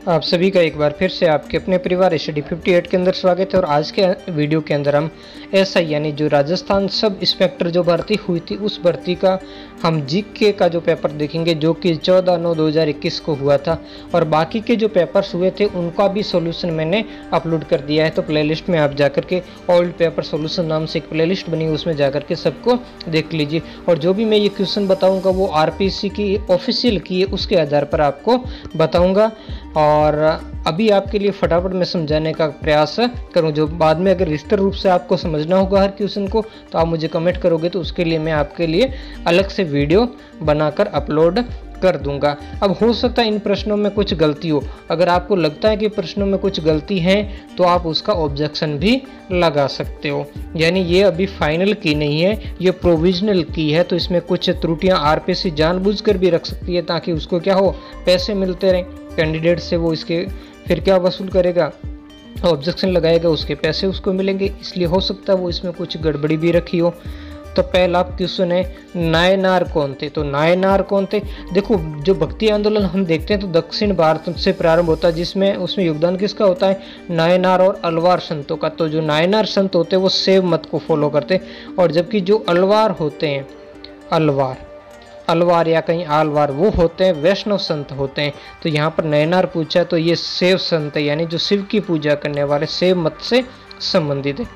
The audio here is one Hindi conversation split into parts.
आप सभी का एक बार फिर से आपके अपने परिवार स्टडी 58 के अंदर स्वागत है। और आज के वीडियो के अंदर हम एसआई यानी जो राजस्थान सब इंस्पेक्टर जो भर्ती हुई थी उस भर्ती का हम जीके का जो पेपर देखेंगे जो कि 14/9/2021 को हुआ था। और बाकी के जो पेपर्स हुए थे उनका भी सॉल्यूशन मैंने अपलोड कर दिया है, तो प्लेलिस्ट में आप जाकर के ओल्ड पेपर सॉल्यूशन नाम से एक प्लेलिस्ट बनी है, उसमें जाकर के सबको देख लीजिए। और जो भी मैं ये क्वेश्चन बताऊंगा वो आरपीसी की ऑफिशियल की है, उसके आधार पर आपको बताऊंगा। और अभी आपके लिए फटाफट मैं समझाने का प्रयास करूं, जो बाद में अगर विस्तार रूप से आपको समझना होगा हर क्वेश्चन को तो आप मुझे कमेंट करोगे, तो उसके लिए मैं आपके लिए अलग से वीडियो बनाकर अपलोड कर दूंगा। अब हो सकता है इन प्रश्नों में कुछ गलती हो, अगर आपको लगता है कि प्रश्नों में कुछ गलती है तो आप उसका ऑब्जेक्शन भी लगा सकते हो। यानी ये अभी फाइनल की नहीं है, ये प्रोविजनल की है, तो इसमें कुछ त्रुटियां आरपीसी जानबूझकर भी रख सकती है ताकि उसको क्या हो, पैसे मिलते रहें कैंडिडेट से। वो इसके फिर क्या वसूल करेगा, ऑब्जेक्शन लगाएगा, उसके पैसे उसको मिलेंगे, इसलिए हो सकता है वो इसमें कुछ गड़बड़ी भी रखी हो। तो पहला क्वेश्चन है, नायनार कौन थे? तो नायनार कौन थे? देखो, जो भक्ति आंदोलन हम देखते हैं तो दक्षिण भारत से प्रारंभ होता है, जिसमें उसमें योगदान किसका होता है? नायनार और अलवार संतों का। तो जो नायनार संत होते हैं वो शैव मत को फॉलो करते हैं, और जबकि जो अलवार होते हैं, अलवार या कहीं आलवार, वो होते हैं वैष्णव संत होते हैं। तो यहाँ पर नयनार पूछा तो ये शैव संत है, यानी जो शिव की पूजा करने वाले शैव मत से संबंधित है।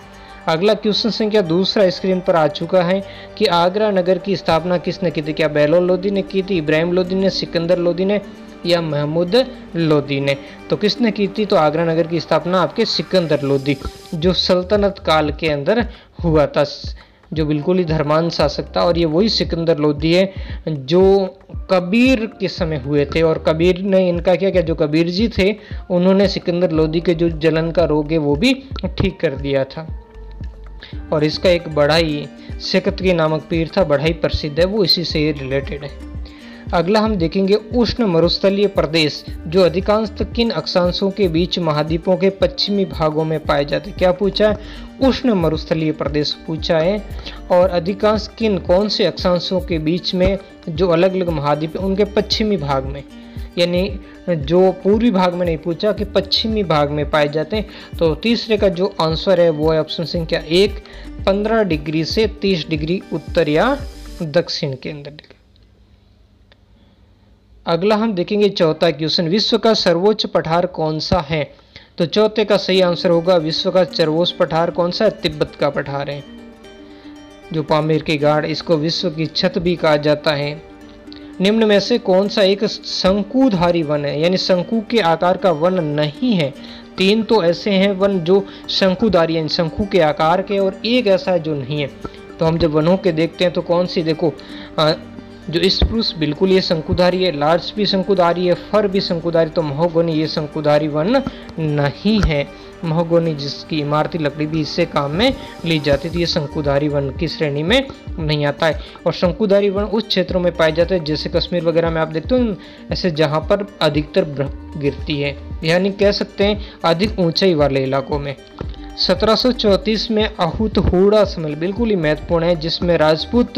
अगला क्वेश्चन संख्या दूसरा स्क्रीन पर आ चुका है कि आगरा नगर की स्थापना किसने की थी? क्या बेलोल लोदी ने की थी, इब्राहिम लोदी ने, सिकंदर लोदी ने या महमूद लोदी ने? तो किसने की थी? तो आगरा नगर की स्थापना आपके सिकंदर लोदी, जो सल्तनत काल के अंदर हुआ था, जो बिल्कुल ही धर्मान शासक था। और ये वही सिकंदर लोदी है जो कबीर के समय हुए थे, और कबीर ने इनका क्या जो कबीर जी थे उन्होंने सिकंदर लोदी के जो जलन का रोग है वो भी ठीक कर दिया था। और इसका एक बढ़ाई सेकतगी नामक पीर था, बढ़ाई प्रसिद्ध है, वो इसी से रिलेटेड है। अगला हम देखेंगे उष्ण मरुस्थलीय प्रदेश जो अधिकांश किन अक्षांशों के बीच महाद्वीपों के पश्चिमी भागों में पाए जाते? क्या पूछा है? उष्ण मरुस्थलीय प्रदेश पूछा है। और अधिकांश कौन से अक्षांशों के बीच में, जो अलग अलग महाद्वीप उनके पश्चिमी भाग में, यानी जो पूर्वी भाग में नहीं पूछा कि पश्चिमी भाग में पाए जाते हैं। तो तीसरे का जो आंसर है वो है ऑप्शन संख्या 1, 15 डिग्री से 30 डिग्री उत्तर या दक्षिण के अंदर। अगला हम देखेंगे चौथा क्वेश्चन, विश्व का सर्वोच्च पठार कौन सा है? तो चौथे का सही आंसर होगा विश्व का सर्वोच्च पठार कौन सा है? तिब्बत का पठार है, जो पामीर की गाड़, इसको विश्व की छत भी कहा जाता है। निम्न में से कौन सा एक शंकुधारी वन है, यानी शंकु के आकार का वन नहीं है? 3 तो ऐसे हैं वन जो शंकुधारी हैं, शंकु के आकार के, और एक ऐसा है जो नहीं है। तो हम जब वनों के देखते हैं तो कौन सी, देखो जो स्प्रूस बिल्कुल ये शंकुधारी है, लार्च भी शंकुधारी है, फर भी शंकुधारी, तो महोगनी ये शंकुधारी वन नहीं है। महोगनी जिसकी इमारती लकड़ी भी इससे काम में ली जाती थी, ये शंकुधारी वन की श्रेणी में नहीं आता है। और शंकुधारी वन उस क्षेत्रों में पाए जाते हैं जैसे कश्मीर वगैरह में आप देखते हो ऐसे, जहाँ पर अधिकतर बर्फ गिरती है, यानी कह सकते हैं अधिक ऊंचाई वाले इलाकों में। 1734 में आहूत हुड़ा सम्मेलन बिल्कुल ही महत्वपूर्ण है, जिसमें राजपूत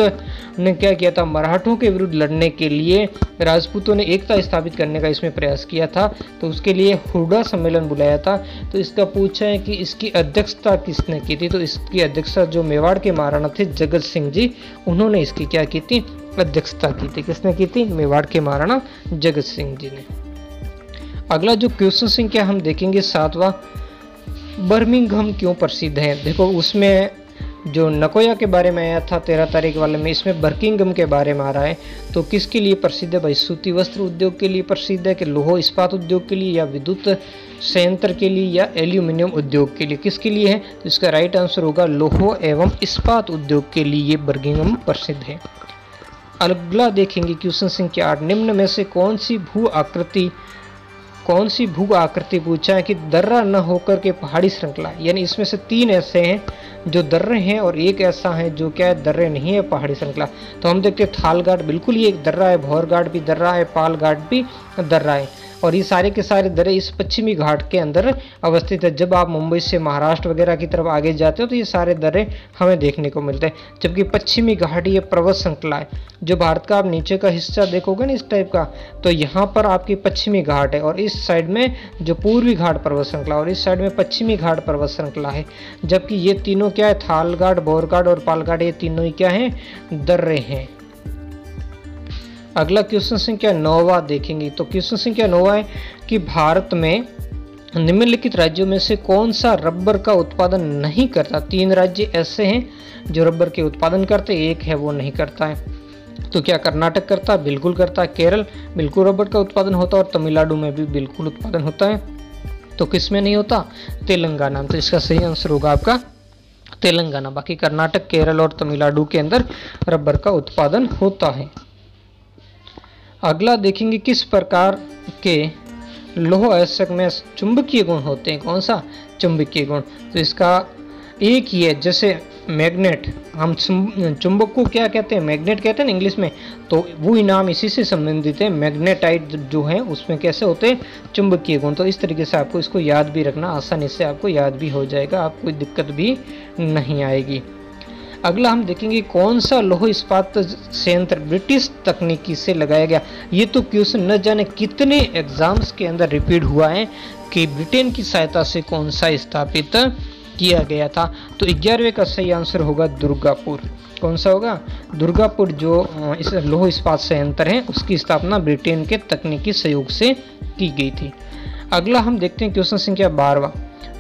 ने क्या किया था? मराठों के विरुद्ध लड़ने के लिए राजपूतों ने एकता स्थापित करने का इसमें प्रयास किया था, तो उसके लिए हुड़ा सम्मेलन बुलाया था। तो इसका पूछा है कि इसकी अध्यक्षता किसने की थी? तो इसकी अध्यक्षता जो मेवाड़ के महाराणा थे जगत सिंह जी, उन्होंने इसकी क्या की थी? अध्यक्षता की थी। किसने की थी? मेवाड़ के महाराणा जगत सिंह जी ने। अगला जो क्वेश्चन संख्या हम देखेंगे 7वां, बर्मिंघम क्यों प्रसिद्ध है? देखो, उसमें जो नकोया के बारे में आया था 13 तारीख वाले में, इसमें बर्किंघम के बारे में आ रहा है। तो किसके लिए प्रसिद्ध है भाई? सूती वस्त्र उद्योग के लिए प्रसिद्ध है, कि लोह इस्पात उद्योग के लिए, या विद्युत संयंत्र के लिए, या एल्यूमिनियम उद्योग के लिए? किसके लिए है? तो इसका राइट आंसर होगा लोह एवं इस्पात उद्योग के लिए ये बर्मिंघम प्रसिद्ध है। अगला देखेंगे क्वेश्चन संख्या 8, निम्न में से कौन सी भू आकृति पूछा है कि दर्रा न होकर के पहाड़ी श्रृंखला, यानी इसमें से 3 ऐसे हैं जो दर्रे हैं और एक ऐसा है जो क्या है, दर्रे नहीं है, पहाड़ी श्रृंखला। तो हम देखते हैं थाल घाट बिल्कुल ही एक दर्रा है, भौर घाट भी दर्रा है, पाल घाट भी दर्रा है। और ये सारे के सारे दर्रे इस पश्चिमी घाट के अंदर अवस्थित है। जब आप मुंबई से महाराष्ट्र वगैरह की तरफ आगे जाते हो तो ये सारे दर्रे हमें देखने को मिलते हैं। जबकि पश्चिमी घाट ये पर्वत श्रृंखला है। जो भारत का आप नीचे का हिस्सा देखोगे ना इस टाइप का, तो यहाँ पर आपकी पश्चिमी घाट है और इस साइड में जो पूर्वी घाट पर्वत श्रृंखला और इस साइड में पश्चिमी घाट पर्वत श्रृंखला है। जबकि ये तीनों क्या है, थाल घाट, भौर घाट और पाल घाट, ये तीनों ही क्या है, दर्रे हैं। अगला क्वेश्चन संख्या 9 देखेंगे। तो क्वेश्चन संख्या 9 है कि भारत में निम्नलिखित राज्यों में से कौन सा रबर का उत्पादन नहीं करता। 3 राज्य ऐसे हैं जो रबर के उत्पादन करते, एक है वो नहीं करता है। तो क्या कर्नाटक करता है? बिल्कुल करता है। केरल बिल्कुल रबर का उत्पादन होता है और तमिलनाडु में भी बिल्कुल उत्पादन होता है। तो किस में नहीं होता? तेलंगाना। तो इसका सही आंसर होगा आपका तेलंगाना। बाकी कर्नाटक, केरल और तमिलनाडु के अंदर रबर का उत्पादन होता है। अगला देखेंगे किस प्रकार के लौह अयस्क में चुंबकीय गुण होते हैं। कौन सा? चुंबकीय गुण। तो इसका एक ही है, जैसे मैग्नेट, हम चुंबक को क्या कहते हैं? मैग्नेट कहते हैं ना इंग्लिश में, तो वो नाम इसी से संबंधित है। मैग्नेटाइट जो है उसमें कैसे होते हैं? चुंबकीय गुण। तो इस तरीके से आपको इसको याद भी रखना, आसानी से आपको याद भी हो जाएगा, आपको कोई दिक्कत भी नहीं आएगी। अगला हम देखेंगे कौन सा लौह इस्पात संयंत्र ब्रिटिश तकनीकी से लगाया गया। ये तो क्वेश्चन न जाने कितने एग्जाम्स के अंदर रिपीट हुआ है कि ब्रिटेन की सहायता से कौन सा स्थापित किया गया था। तो 11वें का सही आंसर होगा दुर्गापुर। कौन सा होगा? दुर्गापुर जो इस लौह इस्पात संयंत्र है उसकी स्थापना ब्रिटेन के तकनीकी सहयोग से की गई थी। अगला हम देखते हैं क्वेश्चन संख्या 12।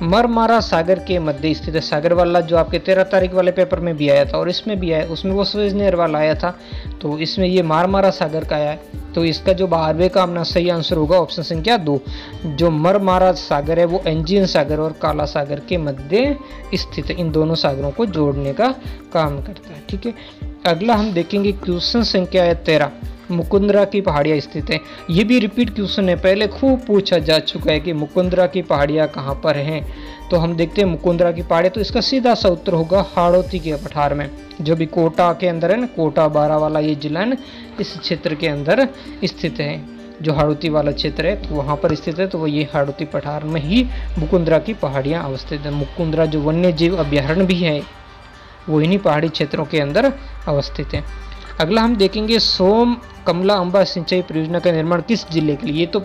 मरमारा सागर के मध्य स्थित है। सागर वाला जो आपके 13 तारीख वाले पेपर में भी आया था और इसमें भी आया, उसमें वो स्वेजनेर वाला आया था, तो इसमें ये मरमारा सागर का आया है। तो इसका जो 12वें का अपना सही आंसर होगा ऑप्शन संख्या 2। जो मरमारा सागर है वो एंजियन सागर और काला सागर के मध्य स्थित है। इन दोनों सागरों को जोड़ने का काम करता है। ठीक है। अगला हम देखेंगे क्वेश्चन संख्या 13। मुकुंदरा की पहाड़ियाँ स्थित है। ये भी रिपीट क्वेश्चन है, पहले खूब पूछा जा चुका है कि मुकुंदरा की पहाड़ियाँ कहाँ पर हैं। तो हम देखते हैं मुकुंदरा की पहाड़ियाँ, तो इसका सीधा सा उत्तर होगा हाड़ौती के पठार में, जो भी कोटा के अंदर है ना, कोटा बारा वाला ये जिला है ना, इस क्षेत्र के अंदर स्थित है। जो हाड़ौती वाला क्षेत्र है तो वहाँ पर स्थित है, तो वो ये हाड़ौती पठार में ही मुकुंदरा की पहाड़ियाँ अवस्थित है। मुकुंदरा जो वन्य जीव अभ्यारण्य भी है वो इन्हीं पहाड़ी क्षेत्रों के अंदर अवस्थित है। अगला हम देखेंगे सोम कमला अंबा सिंचाई परियोजना का निर्माण किस जिले के लिए। ये तो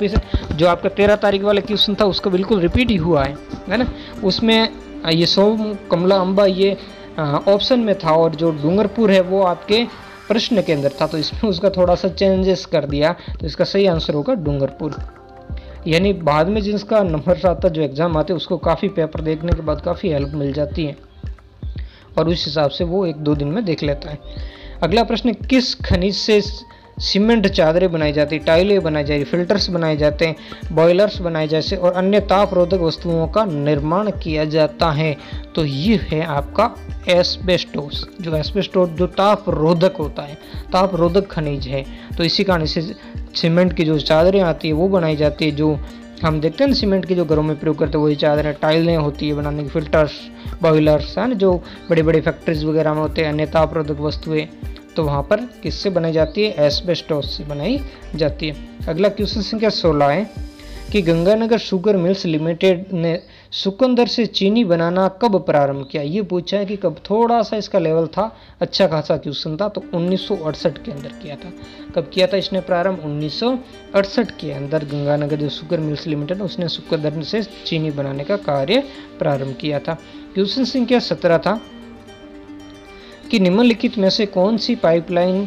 जो आपका 13 तारीख वाला क्वेश्चन था उसका बिल्कुल रिपीट ही हुआ है ना। उसमें ये सोम कमला अंबा ये ऑप्शन में था और जो डूंगरपुर है वो आपके प्रश्न के अंदर था, तो इसमें उसका थोड़ा सा चेंजेस कर दिया। तो इसका सही आंसर होगा डूंगरपुर। यानी बाद में जिसका नंबर आता जो एग्जाम आते उसको काफ़ी पेपर देखने के बाद काफ़ी हेल्प मिल जाती है और उस हिसाब से वो 1-2 दिन में देख लेता है। अगला प्रश्न, किस खनिज से सीमेंट चादरें बनाई जाती, टाइलें बनाई जाती, फिल्टर्स बनाए जाते हैं, बॉयलर्स बनाए जाते और अन्य ताप रोधक वस्तुओं का निर्माण किया जाता है। तो ये है आपका एस्बेस्टोस। जो एस्बेस्टोस जो ताप रोधक होता है, ताप रोधक खनिज है, तो इसी कारण से सीमेंट की जो चादरें आती है वो बनाई जाती है। जो हम देखते हैं ना सीमेंट की जो घरों में प्रयोग करते हैं वही चादरें, टाइलें होती है बनाने की, फिल्टर्स, बॉयलर्स है ना, जो बड़े बड़े फैक्ट्रीज वगैरह में होते हैं, अन्य ताप रोधक वस्तुएं, तो वहाँ पर किससे बनाई जाती है? एस्बेस्टोस से बनाई जाती है। अगला क्वेश्चन संख्या 16 है कि गंगानगर शुगर मिल्स लिमिटेड ने चुकंदर से चीनी बनाना कब प्रारंभ किया। ये पूछा है कि कब। थोड़ा सा इसका लेवल था, अच्छा खासा क्वेश्चन था, तो 1968 के अंदर किया था। कब किया था इसने प्रारंभ? 1968 के अंदर गंगानगर जो शुगर मिल्स लिमिटेड उसने चुकंदर से चीनी बनाने का कार्य प्रारंभ किया था। क्वेश्चन संख्या 17 था कि निम्नलिखित में से कौन सी पाइपलाइन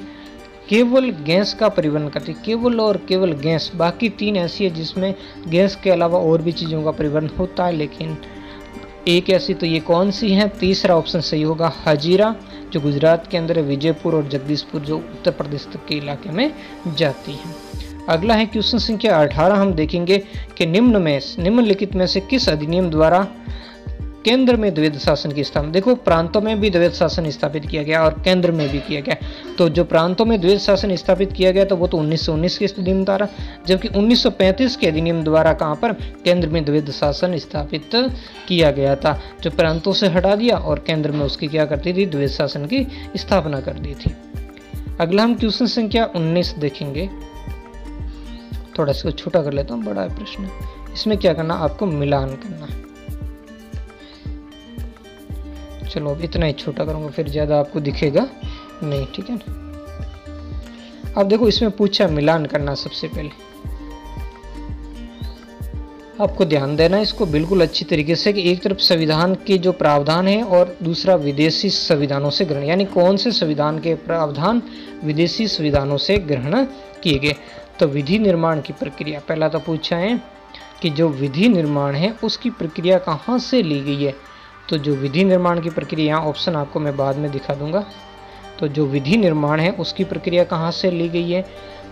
केवल गैस का परिवहन करती है। केवल और केवल गैस, बाकी 3 ऐसी है जिसमें गैस के अलावा और भी चीज़ों का परिवहन होता है, लेकिन एक ऐसी तो ये कौन सी है? तीसरा ऑप्शन सही होगा, हजीरा, जो गुजरात के अंदर है, विजयपुर और जगदीशपुर जो उत्तर प्रदेश तक के इलाके में जाती है। अगला है क्वेश्चन संख्या 18। हम देखेंगे कि निम्नलिखित में से किस अधिनियम द्वारा केंद्र में द्वैध शासन की स्थापना। देखो प्रांतों में भी द्वैध शासन स्थापित किया गया और केंद्र में भी किया गया। तो जो प्रांतों में द्वैध शासन स्थापित किया गया था वो तो 1919 के अधिनियम द्वारा, जबकि 1935 के अधिनियम द्वारा कहाँ पर? केंद्र में द्वैध शासन स्थापित किया गया था। जो प्रांतों से हटा दिया और केंद्र में उसकी क्या करती थी? द्वैध शासन की स्थापना कर दी थी। अगला हम क्वेश्चन संख्या 19 देखेंगे। थोड़ा इसको छोटा कर लेता हूँ, बड़ा है प्रश्न। इसमें क्या करना, आपको मिलान करना है। चलो अब इतना ही छोटा करूँगा, फिर ज़्यादा आपको दिखेगा नहीं, ठीक है ना। अब देखो इसमें पूछा मिलान करना। सबसे पहले आपको ध्यान देना है इसको बिल्कुल अच्छी तरीके से कि एक तरफ संविधान के जो प्रावधान है और दूसरा विदेशी संविधानों से ग्रहण, यानी कौन से संविधान के प्रावधान विदेशी संविधानों से ग्रहण किए गए। तो विधि निर्माण की प्रक्रिया पहला तो पूछा है कि जो विधि निर्माण है उसकी प्रक्रिया कहाँ से ली गई है। तो जो विधि निर्माण की प्रक्रिया, ऑप्शन आपको मैं बाद में दिखा दूंगा। तो जो विधि निर्माण है उसकी प्रक्रिया कहाँ से ली गई है,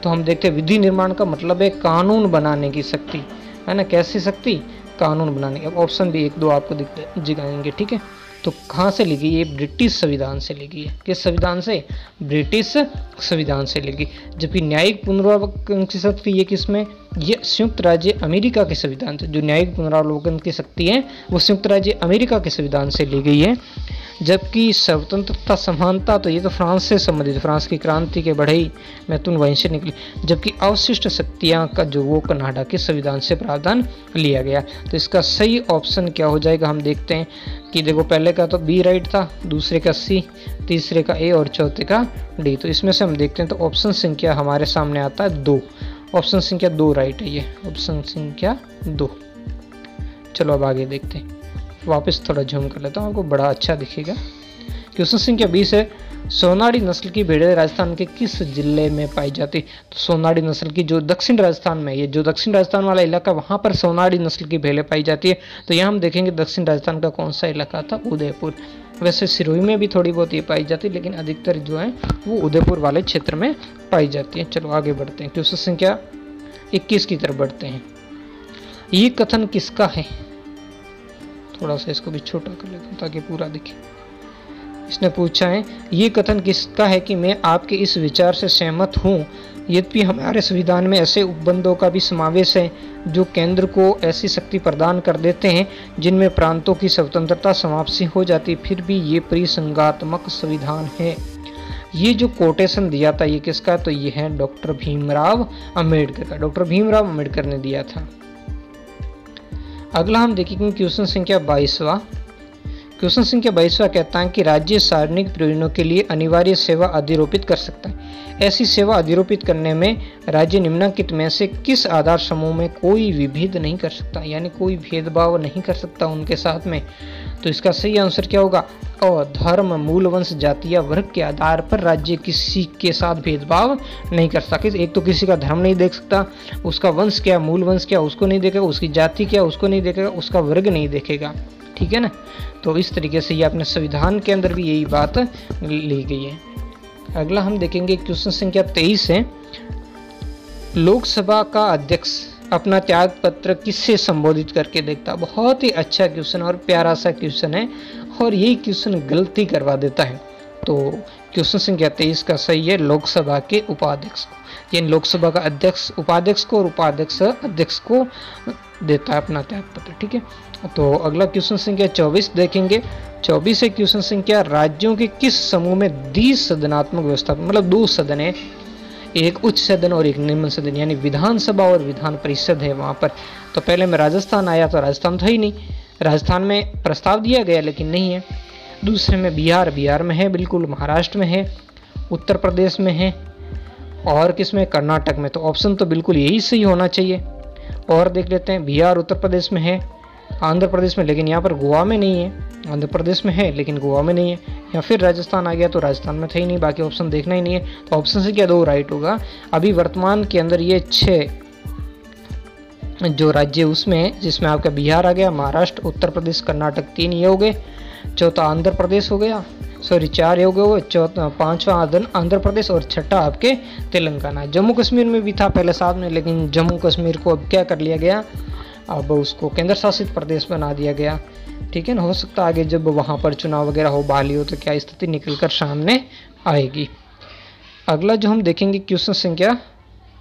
तो हम देखते हैं विधि निर्माण का मतलब है कानून बनाने की शक्ति, है ना। कैसी शक्ति, कानून बनाने की। अब ऑप्शन भी 1-2 आपको दिखाएंगे, ठीक है। तो कहाँ से ली गई है, ब्रिटिश संविधान से ली गई है। किस संविधान से, ब्रिटिश संविधान से ली गई। जबकि न्यायिक पुनरावलोकन की शक्ति ये किसमें, ये संयुक्त राज्य अमेरिका के संविधान से। जो न्यायिक पुनरावलोकन की शक्ति है वो संयुक्त राज्य अमेरिका के संविधान से ली गई है। जबकि स्वतंत्रता समानता, तो ये तो फ्रांस से संबंधित, फ्रांस की क्रांति के बढ़ई मैथुन वहीं से निकली। जबकि अवशिष्ट शक्तियां का जो वो कनाडा के संविधान से प्रावधान लिया गया। तो इसका सही ऑप्शन क्या हो जाएगा, हम देखते हैं कि देखो पहले का तो बी राइट था, दूसरे का सी, तीसरे का ए और चौथे का डी। तो इसमें से हम देखते हैं तो ऑप्शन संख्या हमारे सामने आता है 2। ऑप्शन संख्या 2 राइट है, ये ऑप्शन संख्या 2। चलो अब आगे देखते हैं, वापस थोड़ा जूम कर लेता हूँ, आपको बड़ा अच्छा दिखेगा। क्वेश्चन संख्या 20 है, सोनाड़ी नस्ल की भेड़ें राजस्थान के किस जिले में पाई जाती। तो सोनाड़ी नस्ल की जो दक्षिण राजस्थान में, ये जो दक्षिण राजस्थान वाला इलाका, वहां पर सोनाड़ी नस्ल की भेड़ें पाई जाती है। तो यहाँ हम देखेंगे दक्षिण राजस्थान का कौन सा इलाका था, उदयपुर। वैसे सिरोही में भी थोड़ी बहुत ये पाई जाती है, लेकिन अधिकतर जो है वो उदयपुर वाले क्षेत्र में पाई जाती है। चलो आगे बढ़ते हैं, क्वेश्चन संख्या 21 की तरफ बढ़ते हैं। ये कथन किसका है, थोड़ा सा इसको भी छोटा कर लेता हूँ ताकि पूरा दिखे। इसने पूछा है ये कथन किसका है कि मैं आपके इस विचार से सहमत हूँ, यद्यपि हमारे संविधान में ऐसे उपबंधों का भी समावेश है जो केंद्र को ऐसी शक्ति प्रदान कर देते हैं जिनमें प्रांतों की स्वतंत्रता समाप्ति हो जाती, फिर भी ये परिसंघात्मक संविधान है। ये जो कोटेशन दिया था ये किसका, तो ये है डॉक्टर भीमराव अंबेडकर का। डॉक्टर भीमराव अंबेडकर ने दिया था। अगला हम देखेंगे क्वेश्चन संख्या 22वां। क्वेश्चन संख्या 22वां कहता है कि राज्य सार्वजनिक प्रयोजनों के लिए अनिवार्य सेवा अधिरोपित कर सकता है। ऐसी सेवा अधिरोपित करने में राज्य निम्नलिखित में से किस आधार समूह में कोई विभेद नहीं कर सकता, यानी कोई भेदभाव नहीं कर सकता उनके साथ में। तो इसका सही आंसर क्या होगा, और धर्म, मूल वंश, जाति या वर्ग के आधार पर राज्य किसी के साथ भेदभाव नहीं कर सकता। एक तो किसी का धर्म नहीं देख सकता, उसका वंश क्या, मूल वंश क्या उसको नहीं देखेगा, उसकी जाति क्या उसको नहीं देखेगा, उसका वर्ग नहीं देखेगा, ठीक है ना। तो इस तरीके से ये अपने संविधान के अंदर भी यही बात ली गई है। अगला हम देखेंगे क्वेश्चन संख्या 23 है, लोकसभा का अध्यक्ष अपना त्याग पत्र किससे संबोधित करके देखता। बहुत ही अच्छा क्वेश्चन और प्यारा सा क्वेश्चन है, और यही क्वेश्चन गलती करवा देता है। तो क्वेश्चन संख्या 23 का सही है लोकसभा के उपाध्यक्ष को, यानी लोकसभा का अध्यक्ष उपाध्यक्ष को और उपाध्यक्ष अध्यक्ष को देता है अपना त्याग पत्र, ठीक है। तो अगला क्वेश्चन संख्या 24 देखेंगे। 24 है क्वेश्चन संख्या, राज्यों के किस समूह में द्विसदनात्मक व्यवस्था, मतलब 2 सदन है, एक उच्च सदन और एक निम्न सदन, यानी विधानसभा और विधान परिषद है वहां पर। तो पहले में राजस्थान आया, तो राजस्थान था ही नहीं, राजस्थान में प्रस्ताव दिया गया लेकिन नहीं है। दूसरे में बिहार में है बिल्कुल, महाराष्ट्र में है, उत्तर प्रदेश में है, और किसमें, कर्नाटक में। तो ऑप्शन तो बिल्कुल यही सही होना चाहिए। और देख लेते हैं, बिहार उत्तर प्रदेश में है, आंध्र प्रदेश में, लेकिन यहाँ पर गोवा में नहीं है। आंध्र प्रदेश में है लेकिन गोवा में नहीं है। या फिर राजस्थान आ गया तो राजस्थान में था ही नहीं, बाकी ऑप्शन देखना ही नहीं है। तो ऑप्शन से क्या 2 राइट होगा। अभी वर्तमान के अंदर ये 6 जो राज्य उसमें, जिसमें आपका बिहार आ गया, महाराष्ट्र, उत्तर प्रदेश, कर्नाटक, 3 ये हो गए, चौथा आंध्र प्रदेश हो गया, 4 ये हो गए, चौथा 5वां आंध्र प्रदेश, और छठा आपके तेलंगाना। जम्मू कश्मीर में भी था पहले साथ में, लेकिन जम्मू कश्मीर को अब क्या कर लिया गया, अब उसको केंद्र शासित प्रदेश बना दिया गया, ठीक है ना। हो सकता है आगे जब वहाँ पर चुनाव वगैरह हो, बहाली हो, तो क्या स्थिति निकल कर सामने आएगी। अगला जो हम देखेंगे क्वेश्चन संख्या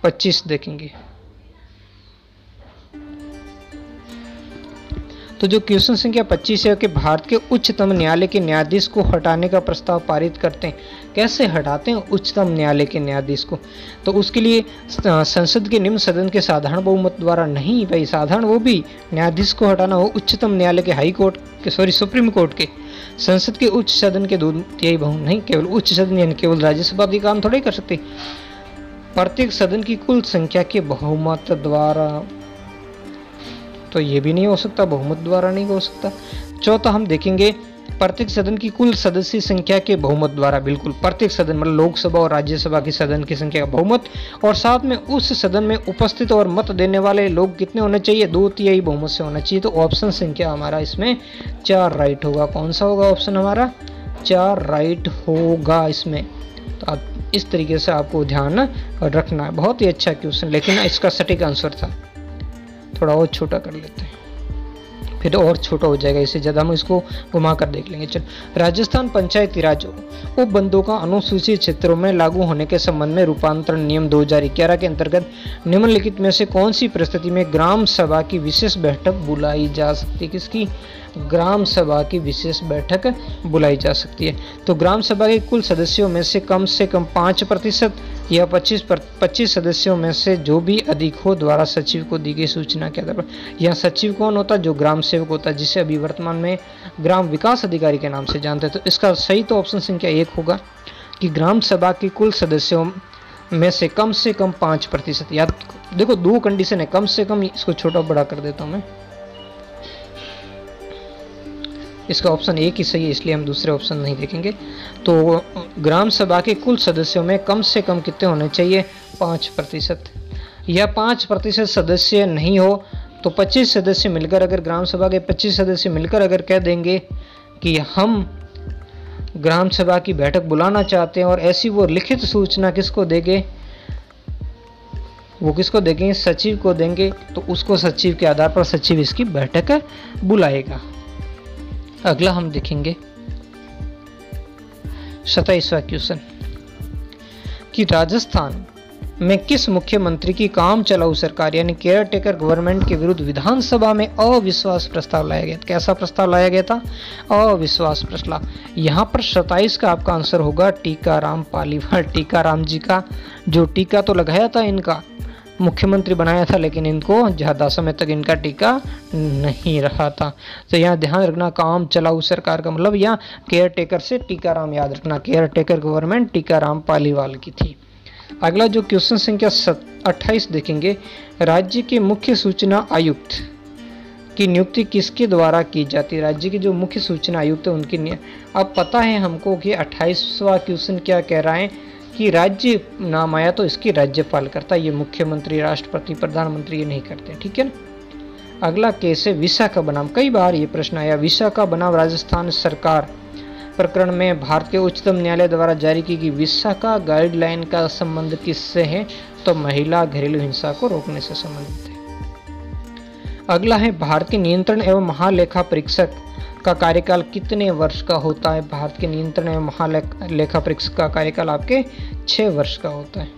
25 देखेंगे। तो जो क्वेश्चन संख्या 25 है कि भारत के उच्चतम न्यायालय के न्यायाधीश को हटाने का प्रस्ताव पारित करते हैं। कैसे हटाते हैं उच्चतम न्यायालय के न्यायाधीश को? तो उसके लिए संसद के निम्न सदन के साधारण बहुमत द्वारा नहीं भाई, साधारण वो भी न्यायाधीश को हटाना हो उच्चतम न्यायालय के हाई कोर्ट के सुप्रीम कोर्ट के, संसद के उच्च सदन के 2/3 बहुमत नहीं, केवल उच्च सदन यानी केवल राज्यसभा भी काम थोड़ा ही कर सकती, प्रत्येक सदन की कुल संख्या के बहुमत द्वारा। तो ये भी नहीं हो सकता, बहुमत द्वारा नहीं हो सकता। चौथा हम देखेंगे प्रत्येक सदन की कुल सदस्य संख्या के बहुमत द्वारा, बिल्कुल प्रत्येक सदन मतलब लोकसभा और राज्यसभा की सदन की संख्या का बहुमत, और साथ में उस सदन में उपस्थित और मत देने वाले लोग कितने होने चाहिए? 2/3 बहुमत से होना चाहिए। तो ऑप्शन संख्या हमारा इसमें 4 राइट होगा। कौन सा होगा ऑप्शन हमारा? 4 राइट होगा इसमें। तो आप इस तरीके से आपको ध्यान रखना है। बहुत ही अच्छा क्वेश्चन, लेकिन इसका सटीक आंसर था। थोड़ा और छोटा कर लेते हैं, फिर और छोटा हो जाएगा, इससे ज़्यादा हम इसको घुमा कर देख लेंगे। चलो, राजस्थान पंचायती राज उपबंधों का अनुसूचित क्षेत्रों में लागू होने के संबंध में रूपांतरण नियम 2011 के अंतर्गत निम्नलिखित में से कौन सी परिस्थिति में ग्राम सभा की विशेष बैठक बुलाई जा सकती है? किसकी? ग्राम सभा की विशेष बैठक बुलाई जा सकती है। तो ग्राम सभा के कुल सदस्यों में से कम 5% या 25 सदस्यों में से जो भी अधिक हो द्वारा सचिव को दी गई सूचना के आधार पर। यहाँ सचिव कौन होता है? जो ग्राम सेवक होता है, जिसे अभी वर्तमान में ग्राम विकास अधिकारी के नाम से जानते हैं। तो इसका सही तो ऑप्शन संख्या 1 होगा कि ग्राम सभा के कुल सदस्यों में से कम 5%। या देखो 2 कंडीशन है, कम से कम, इसको छोटा बड़ा कर देता हूँ मैं, इसका ऑप्शन 1 ही सही है, इसलिए हम दूसरे ऑप्शन नहीं देखेंगे। तो ग्राम सभा के कुल सदस्यों में कम से कम कितने होने चाहिए? 5%। या 5% सदस्य नहीं हो तो 25 सदस्य मिलकर, अगर ग्राम सभा के 25 सदस्य मिलकर अगर कह देंगे कि हम ग्राम सभा की बैठक बुलाना चाहते हैं, और ऐसी वो लिखित सूचना किसको देंगे? वो किसको देंगे? सचिव को देंगे। तो उसको सचिव के आधार पर सचिव इसकी बैठक बुलाएगा। अगला हम देखेंगे 27वां क्वेश्चन कि राजस्थान में किस मुख्यमंत्री की काम चलाऊ सरकार यानी केयर टेकर गवर्नमेंट के विरुद्ध विधानसभा में अविश्वास प्रस्ताव लाया गया? कैसा प्रस्ताव लाया गया था? अविश्वास प्रस्ताव। यहाँ पर 27 का आपका आंसर होगा टीकाराम पालीवाल। टीकाराम जी का जो टीका तो लगाया था, इनका मुख्यमंत्री बनाया था, लेकिन इनको ज़्यादा समय तक इनका टीका नहीं रहा था। तो यहाँ ध्यान रखना, काम चलाऊ सरकार का मतलब यहाँ केयर टेकर से टीकाराम याद रखना, care taker government Tikaram Paliwal की थी। अगला जो क्वेश्चन संख्या 28 देखेंगे, राज्य के मुख्य सूचना आयुक्त की नियुक्ति किसके द्वारा की जाती है? राज्य के जो मुख्य सूचना आयुक्त है उनकी। अब पता है हमको कि 28वां क्वेश्चन क्या कह रहा है कि राज्य नाम आया तो इसकी राज्यपाल करता है, ये मुख्यमंत्री, राष्ट्रपति, प्रधानमंत्री ये नहीं करते, ठीक है ना। अगला केस है विशाखा बनाम। कई बार ये प्रश्न आया, विशाखा बनाम राजस्थान सरकार प्रकरण में भारत के उच्चतम न्यायालय द्वारा जारी की गई विशाखा गाइडलाइन का संबंध किससे है? तो महिला घरेलू हिंसा को रोकने से संबंधित है। अगला है भारत के नियंत्रण एवं महालेखा परीक्षक का कार्यकाल कितने वर्ष का होता है? भारत के नियंत्रण एवं महालेखा परीक्षक का कार्यकाल आपके 6 वर्ष का होता है।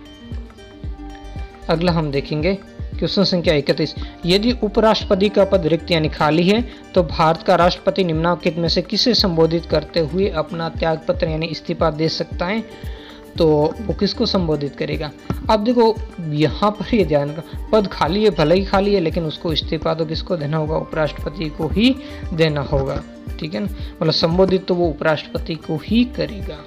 अगला हम देखेंगे क्वेश्चन संख्या 31, यदि उपराष्ट्रपति का पद रिक्त यानी खाली है तो भारत का राष्ट्रपति निम्नलिखित में से किसे संबोधित करते हुए अपना त्यागपत्र यानी इस्तीफा दे सकता है? तो वो किसको संबोधित करेगा? अब देखो यहाँ पर ये ध्यान का, पद खाली है, भले ही खाली है, लेकिन उसको इस्तीफा तो किसको देना होगा? उपराष्ट्रपति को ही देना होगा, ठीक है ना। मतलब संबोधित तो वो उपराष्ट्रपति को ही करेगा।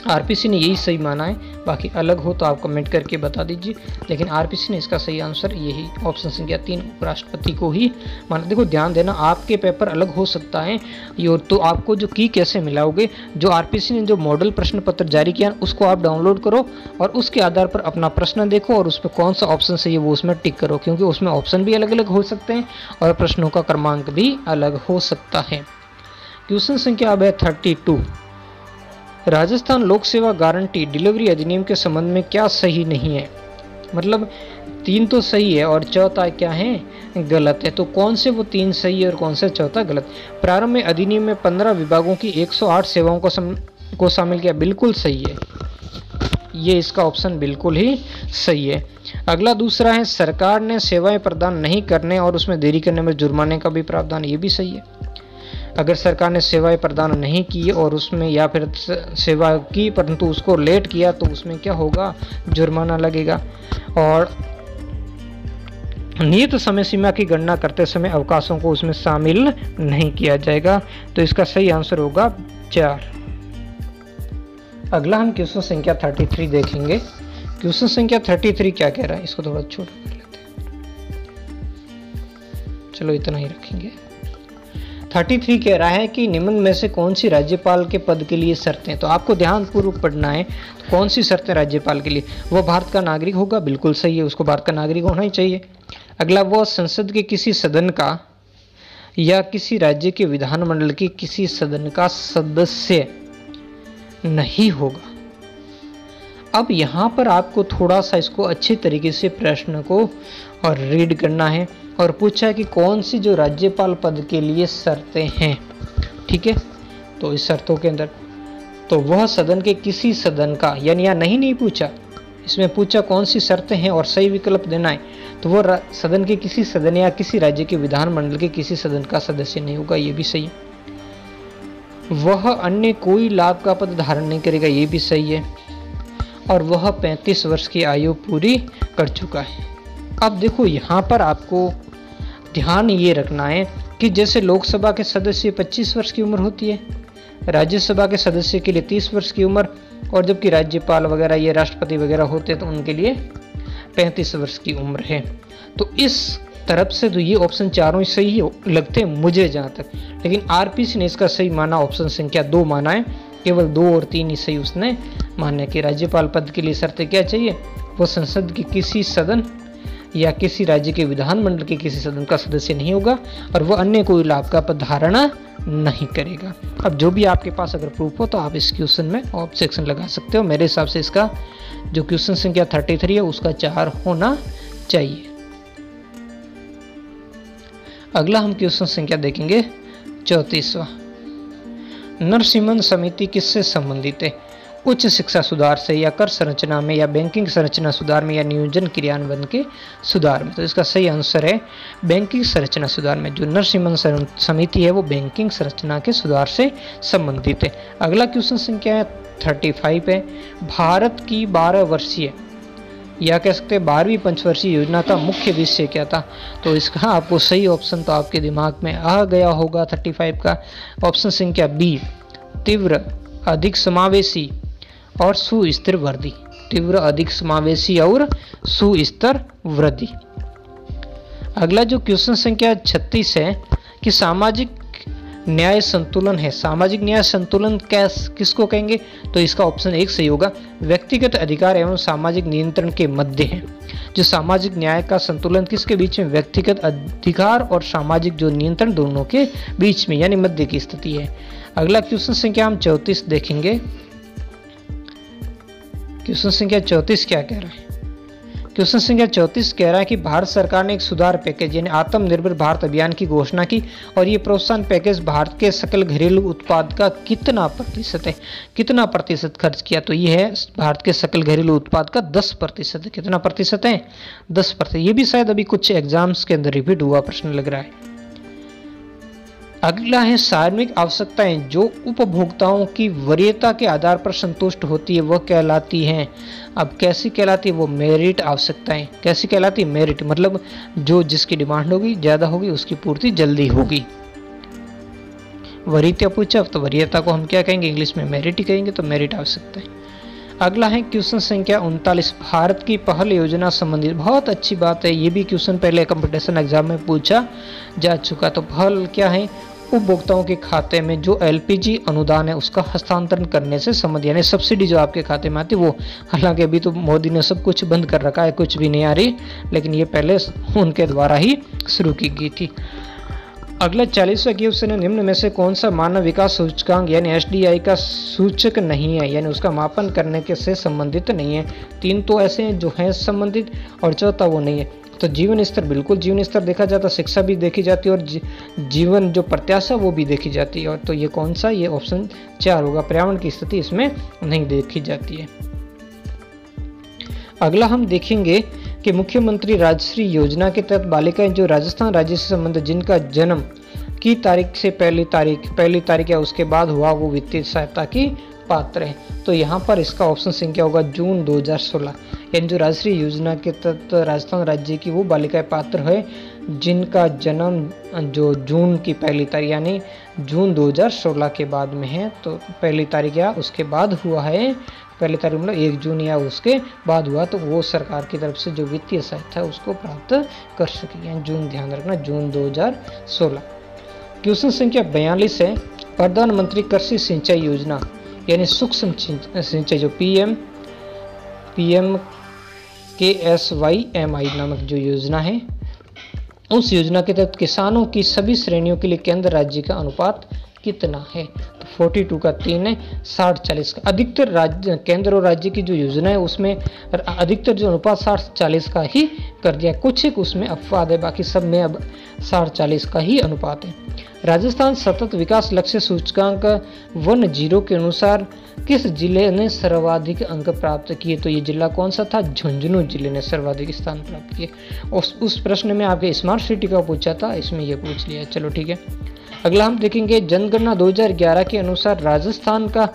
आरपीसी ने यही सही माना है, बाकी अलग हो तो आप कमेंट करके बता दीजिए, लेकिन आरपीसी ने इसका सही आंसर यही ऑप्शन संख्या 3 उपराष्ट्रपति को ही माना। देखो ध्यान देना, आपके पेपर अलग हो सकता है ये, तो आपको जो की कैसे मिलाओगे, जो आरपीसी ने जो मॉडल प्रश्न पत्र जारी किया उसको आप डाउनलोड करो और उसके आधार पर अपना प्रश्न देखो और उसमें कौन सा ऑप्शन सही है वो उसमें टिक करो, क्योंकि उसमें ऑप्शन भी अलग अलग हो सकते हैं और प्रश्नों का क्रमांक भी अलग हो सकता है। क्वेश्चन संख्या अब है 32, राजस्थान लोक सेवा गारंटी डिलीवरी अधिनियम के संबंध में क्या सही नहीं है? मतलब 3 तो सही है और चौथा क्या है? गलत है। तो कौन से वो 3 सही है और कौन सा चौथा गलत? प्रारंभ में अधिनियम में 15 विभागों की 108 सेवाओं को शामिल किया, बिल्कुल सही है, ये इसका ऑप्शन बिल्कुल ही सही है। अगला दूसरा है सरकार ने सेवाएं प्रदान नहीं करने और उसमें देरी करने में जुर्माने का भी प्रावधान, ये भी सही है। अगर सरकार ने सेवाएं प्रदान नहीं की और उसमें या फिर सेवा की परंतु उसको लेट किया तो उसमें क्या होगा, जुर्माना लगेगा। और नियत समय सीमा की गणना करते समय अवकाशों को उसमें शामिल नहीं किया जाएगा, तो इसका सही आंसर होगा 4। अगला हम क्वेश्चन संख्या 33 देखेंगे। क्वेश्चन संख्या 33 क्या कह रहा है, इसको थोड़ा छोटा कर लेते हैं, चलो इतना ही रखेंगे। 33 कह रहा है कि निम्न में से कौन सी राज्यपाल के पद के लिए शर्तें, तो आपको ध्यानपूर्वक पढ़ना है। तो कौन सी शर्तें राज्यपाल के लिए, वो भारत का नागरिक होगा, बिल्कुल सही है, उसको भारत का नागरिक होना ही चाहिए। अगला, वो संसद के किसी सदन का या किसी राज्य के विधानमंडल के किसी सदन का सदस्य नहीं होगा। अब यहाँ पर आपको थोड़ा सा इसको अच्छे तरीके से प्रश्न को और रीड करना है और पूछा है कि कौन सी जो राज्यपाल पद के लिए शर्तें हैं, ठीक है। तो इस शर्तों के अंदर तो वह सदन के किसी सदन का, यानी यहाँ नहीं पूछा, इसमें पूछा कौन सी शर्तें हैं और सही विकल्प देना है। तो वह सदन के किसी सदन या किसी राज्य के विधानमंडल के किसी सदन का सदस्य नहीं होगा, ये भी सही है। वह अन्य कोई लाभ का पद धारण नहीं करेगा, ये भी सही है। और वह 35 वर्ष की आयु पूरी कर चुका है। अब देखो यहाँ पर आपको ध्यान ये रखना है कि जैसे लोकसभा के सदस्य 25 वर्ष की उम्र होती है, राज्यसभा के सदस्य के लिए 30 वर्ष की उम्र, और जबकि राज्यपाल वगैरह ये राष्ट्रपति वगैरह होते हैं तो उनके लिए 35 वर्ष की उम्र है। तो इस तरफ से तो ये ऑप्शन चारों ही सही लगते हैं मुझे जहाँ तक, लेकिन आरपीसी ने इसका सही माना ऑप्शन संख्या 2 माना है, केवल 2 और 3 ही सही उसने माने कि राज्यपाल पद के लिए शर्तें क्या चाहिए, वो संसद के किसी सदन या किसी राज्य के विधानमंडल के किसी सदन का सदस्य नहीं होगा और वह अन्य कोई लाभ का पद धारण नहीं करेगा। अब जो भी आपके पास अगर प्रूफ हो तो आप इस क्वेश्चन में ऑब्जेक्शन लगा सकते हो। मेरे हिसाब से इसका जो क्वेश्चन संख्या 33 है उसका 4 होना चाहिए। अगला हम क्वेश्चन संख्या देखेंगे 34वां। नरसिम्हन समिति किससे संबंधित है, उच्च शिक्षा सुधार से या कर संरचना में या बैंकिंग संरचना सुधार में या नियोजन क्रियान्वयन के सुधार में। तो इसका सही आंसर है बैंकिंग संरचना सुधार में। जो नरसिम्हन समिति है वो बैंकिंग संरचना के सुधार से संबंधित है। अगला क्वेश्चन संख्या 35 है। भारत की 12 वर्षीय या कह सकते हैं 12वीं पंचवर्षीय योजना का मुख्य विषय क्या था, तो इसका आपको सही ऑप्शन तो आपके दिमाग में आ गया होगा 35 का, ऑप्शन संख्या बी, तीव्र अधिक समावेशी और सुस्थिर वृद्धि। तीव्र अधिक समावेशी और सुस्थिर वृद्धि। अगला जो क्वेश्चन संख्या 36 है कि सामाजिक न्याय संतुलन है। सामाजिक न्याय संतुलन किसको कहेंगे, तो इसका ऑप्शन 1 सही होगा, व्यक्तिगत अधिकार एवं सामाजिक नियंत्रण के मध्य है। जो सामाजिक न्याय का संतुलन किसके बीच में, व्यक्तिगत अधिकार और सामाजिक जो नियंत्रण दोनों के बीच में यानी मध्य की स्थिति है। अगला क्वेश्चन संख्या हम 34 देखेंगे। क्वेश्चन संख्या 34 क्या कह रहा है, क्वेश्चन संख्या 34 कह रहा है कि भारत सरकार ने एक सुधार पैकेज यानी आत्मनिर्भर भारत अभियान की घोषणा की और ये प्रोत्साहन पैकेज भारत के सकल घरेलू उत्पाद का कितना प्रतिशत है, कितना प्रतिशत खर्च किया, तो ये है भारत के सकल घरेलू उत्पाद का 10% है। कितना प्रतिशत है, 10%। ये भी शायद अभी कुछ एग्जाम्स के अंदर रिपीट हुआ प्रश्न लग रहा है। अगला है सार्वजनिक आवश्यकताएं जो उपभोक्ताओं की वरीयता के आधार पर संतुष्ट होती है वह कहलाती हैं। अब कैसी कहलाती है, वो मेरिट आवश्यकताएं। कैसी कहलाती है, मेरिट, मतलब जो जिसकी डिमांड होगी ज़्यादा होगी उसकी पूर्ति जल्दी होगी। वरीयता पूछा तो वरीयता को हम क्या कहेंगे, इंग्लिश में मेरिट ही कहेंगे, तो मेरिट आवश्यकताएं। अगला है क्वेश्चन संख्या 39, भारत की पहल योजना संबंधित। बहुत अच्छी बात है, ये भी क्वेश्चन पहले कंपटीशन एग्जाम में पूछा जा चुका। तो पहल क्या है, उपभोक्ताओं के खाते में जो एलपीजी अनुदान है उसका हस्तांतरण करने से संबंधित, यानी सब्सिडी जो आपके खाते में आती है वो। हालांकि अभी तो मोदी ने सब कुछ बंद कर रखा है, कुछ भी नहीं आ रही, लेकिन ये पहले उनके द्वारा ही शुरू की गई थी। अगला 40वां क्वेश्चन है, निम्न में से कौन सा मानव विकास सूचकांक यानी एसडीआई का सूचक नहीं है, यानी उसका मापन करने के से संबंधित नहीं है। 3 तो ऐसे हैं जो हैं संबंधित और चौथा वो नहीं है। तो जीवन स्तर, बिल्कुल जीवन स्तर देखा जाता, शिक्षा भी देखी जाती है और जीवन जो प्रत्याशा वो भी देखी जाती है। और तो ये कौन सा, ये ऑप्शन 4 होगा, पर्यावरण की स्थिति इसमें नहीं देखी जाती है। अगला हम देखेंगे कि मुख्यमंत्री राजश्री योजना के तहत बालिकाएं जो राजस्थान राज्य से संबंधित जिनका जन्म की तारीख से पहली तारीख या उसके बाद हुआ वो वित्तीय सहायता की पात्र है। तो यहाँ पर इसका ऑप्शन संख्या होगा जून 2016, यानी जो राजश्री योजना के तहत राजस्थान राज्य की वो बालिकाएं पात्र है जिनका जन्म जो जून की पहली तारीख यानी जून 2016 के बाद में है। तो पहली तारीख या उसके बाद हुआ है, पहली तारीख मतलब 1 जून या उसके बाद हुआ, तो वो सरकार की तरफ से जो वित्तीय सहायता है उसको प्राप्त कर सके, यानी जून, ध्यान रखना जून 2016। क्वेश्चन संख्या 42 है, प्रधानमंत्री कृषि सिंचाई योजना यानी सूक्ष्म सिंचाई जो PMKSYMI नामक जो योजना है, उस योजना के तहत किसानों की सभी श्रेणियों के लिए केंद्र राज्य का अनुपात कितना है? तो 42 का 3 है, 60-40 का। अधिकतर राज्य, केंद्र और राज्य की जो योजना है उसमें अधिकतर जो अनुपात 60-40 का ही कर दिया, कुछ एक उसमें अपवाद है, बाकी सब में अब 60-40 का ही अनुपात है। राजस्थान सतत विकास लक्ष्य सूचकांक 10 के अनुसार किस जिले ने सर्वाधिक अंक प्राप्त किए? तो ये जिला कौन सा था? झुंझुनू जिले ने सर्वाधिक स्थान प्राप्त किए। उस प्रश्न में आपके स्मार्ट सिटी का पूछा था, इसमें ये पूछ लिया। चलो ठीक है, अगला हम देखेंगे जनगणना 2011 के अनुसार राजस्थान का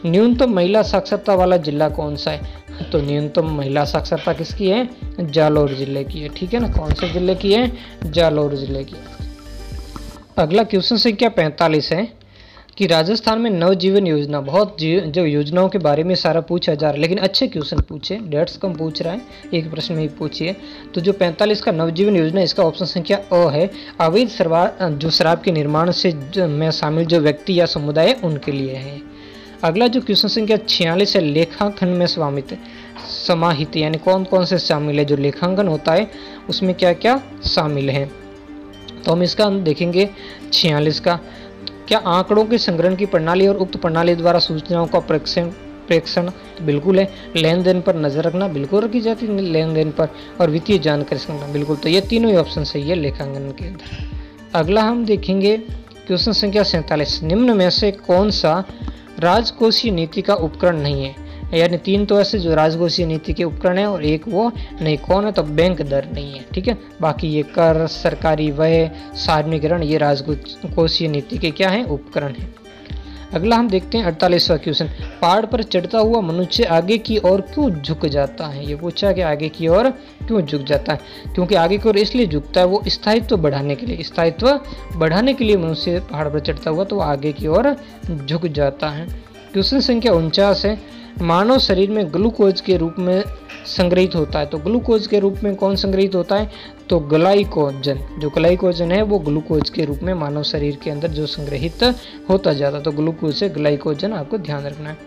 न्यूनतम महिला साक्षरता वाला जिला कौन सा है? तो न्यूनतम महिला साक्षरता किसकी है? जालौर जिले की है। ठीक है ना, कौन से जिले की है? जालौर जिले की। अगला क्वेश्चन संख्या 45 है कि राजस्थान में नवजीवन योजना, बहुत जो योजनाओं के बारे में सारा पूछा जा रहा है, लेकिन अच्छे क्वेश्चन पूछे, डेट्स कम पूछ रहा है, एक प्रश्न में ही पूछिए। तो जो 45 का नवजीवन योजना, इसका ऑप्शन संख्या अ है, अवैध जो शराब के निर्माण से में शामिल जो व्यक्ति या समुदाय है उनके लिए है। अगला जो क्वेश्चन संख्या 46 है, लेखांकन में समाहित यानी कौन कौन से शामिल है? जो लेखांकन होता है उसमें क्या क्या शामिल है? तो हम इसका देखेंगे 46 का, क्या आंकड़ों के संग्रहण की प्रणाली और उक्त प्रणाली द्वारा सूचनाओं का प्रेषण बिल्कुल है। लेन देन पर नजर रखना बिल्कुल रखी जाती है, लेन देन पर, और वित्तीय जानकारी संग्रहण बिल्कुल। तो ये तीनों ही ऑप्शन सही है लेखांकन के अंदर। अगला हम देखेंगे क्वेश्चन संख्या 47, निम्न में से कौन सा राजकोषीय नीति का उपकरण नहीं है? यानी 3 तो ऐसे जो राजकोषीय नीति के उपकरण है और एक वो नहीं, कौन है? तो बैंक दर नहीं है। ठीक है, बाकी ये कर, सरकारी व्यय, सार्वजनिक ऋण, ये राजकोषीय नीति के क्या है? उपकरण है। अगला हम देखते हैं 48वां क्वेश्चन, पहाड़ पर चढ़ता हुआ मनुष्य आगे की ओर क्यों झुक जाता है? ये पूछा कि आगे की ओर क्यों झुक जाता है? क्योंकि आगे की ओर इसलिए झुकता है, वो स्थायित्व बढ़ाने के लिए मनुष्य पहाड़ पर चढ़ता हुआ तो आगे की ओर झुक जाता है। क्वेश्चन संख्या 49 है, मानव शरीर में ग्लूकोज के रूप में संग्रहित होता है। तो ग्लूकोज के रूप में कौन संग्रहित होता है? तो ग्लाइकोजन। जो ग्लाइकोजन है वो ग्लूकोज के रूप में मानव शरीर के अंदर जो संग्रहित होता जाता है, तो ग्लूकोज से ग्लाइकोजन आपको ध्यान रखना है।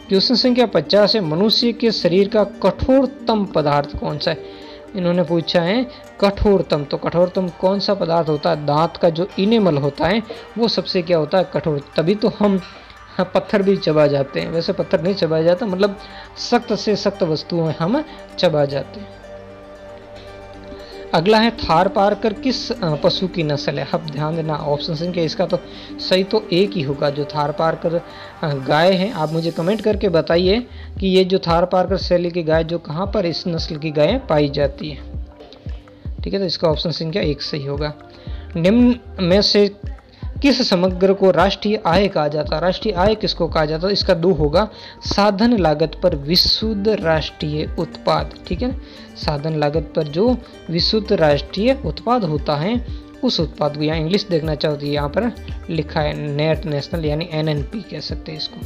क्वेश्चन संख्या 50 है, मनुष्य के शरीर का कठोरतम पदार्थ कौन सा है? इन्होंने पूछा है कठोरतम। तो कठोरतम कौन सा पदार्थ होता है? दांत का जो इनेमल होता है वो सबसे क्या होता है? कठोर। तभी तो हम पत्थर भी चबा जाते हैं, वैसे पत्थर नहीं चबाया जाता, मतलब सख्त से सख्त वस्तुएं हम चबा जाते हैं। अगला है थारपारकर किस पशु की नस्ल है? अब ध्यान देना, ऑप्शन संख्या इसका तो सही तो एक ही होगा, जो थारपारकर गाय है। आप मुझे कमेंट करके बताइए कि ये जो थारपारकर शैली की गाय जो कहाँ पर इस नस्ल की गायें पाई जाती है। ठीक है, तो इसका ऑप्शन संख्या 1 सही होगा। निम्न में से किस समग्र को राष्ट्रीय आय कहा जाता है? राष्ट्रीय आय किसको कहा जाता है? इसका 2 होगा, साधन लागत पर विशुद्ध राष्ट्रीय उत्पाद। ठीक है, साधन लागत पर जो विशुद्ध राष्ट्रीय उत्पाद होता है उस उत्पाद को, यहाँ इंग्लिश देखना चाहते हैं, यहाँ पर लिखा है नेट नेशनल यानी NNP कह सकते हैं इसको।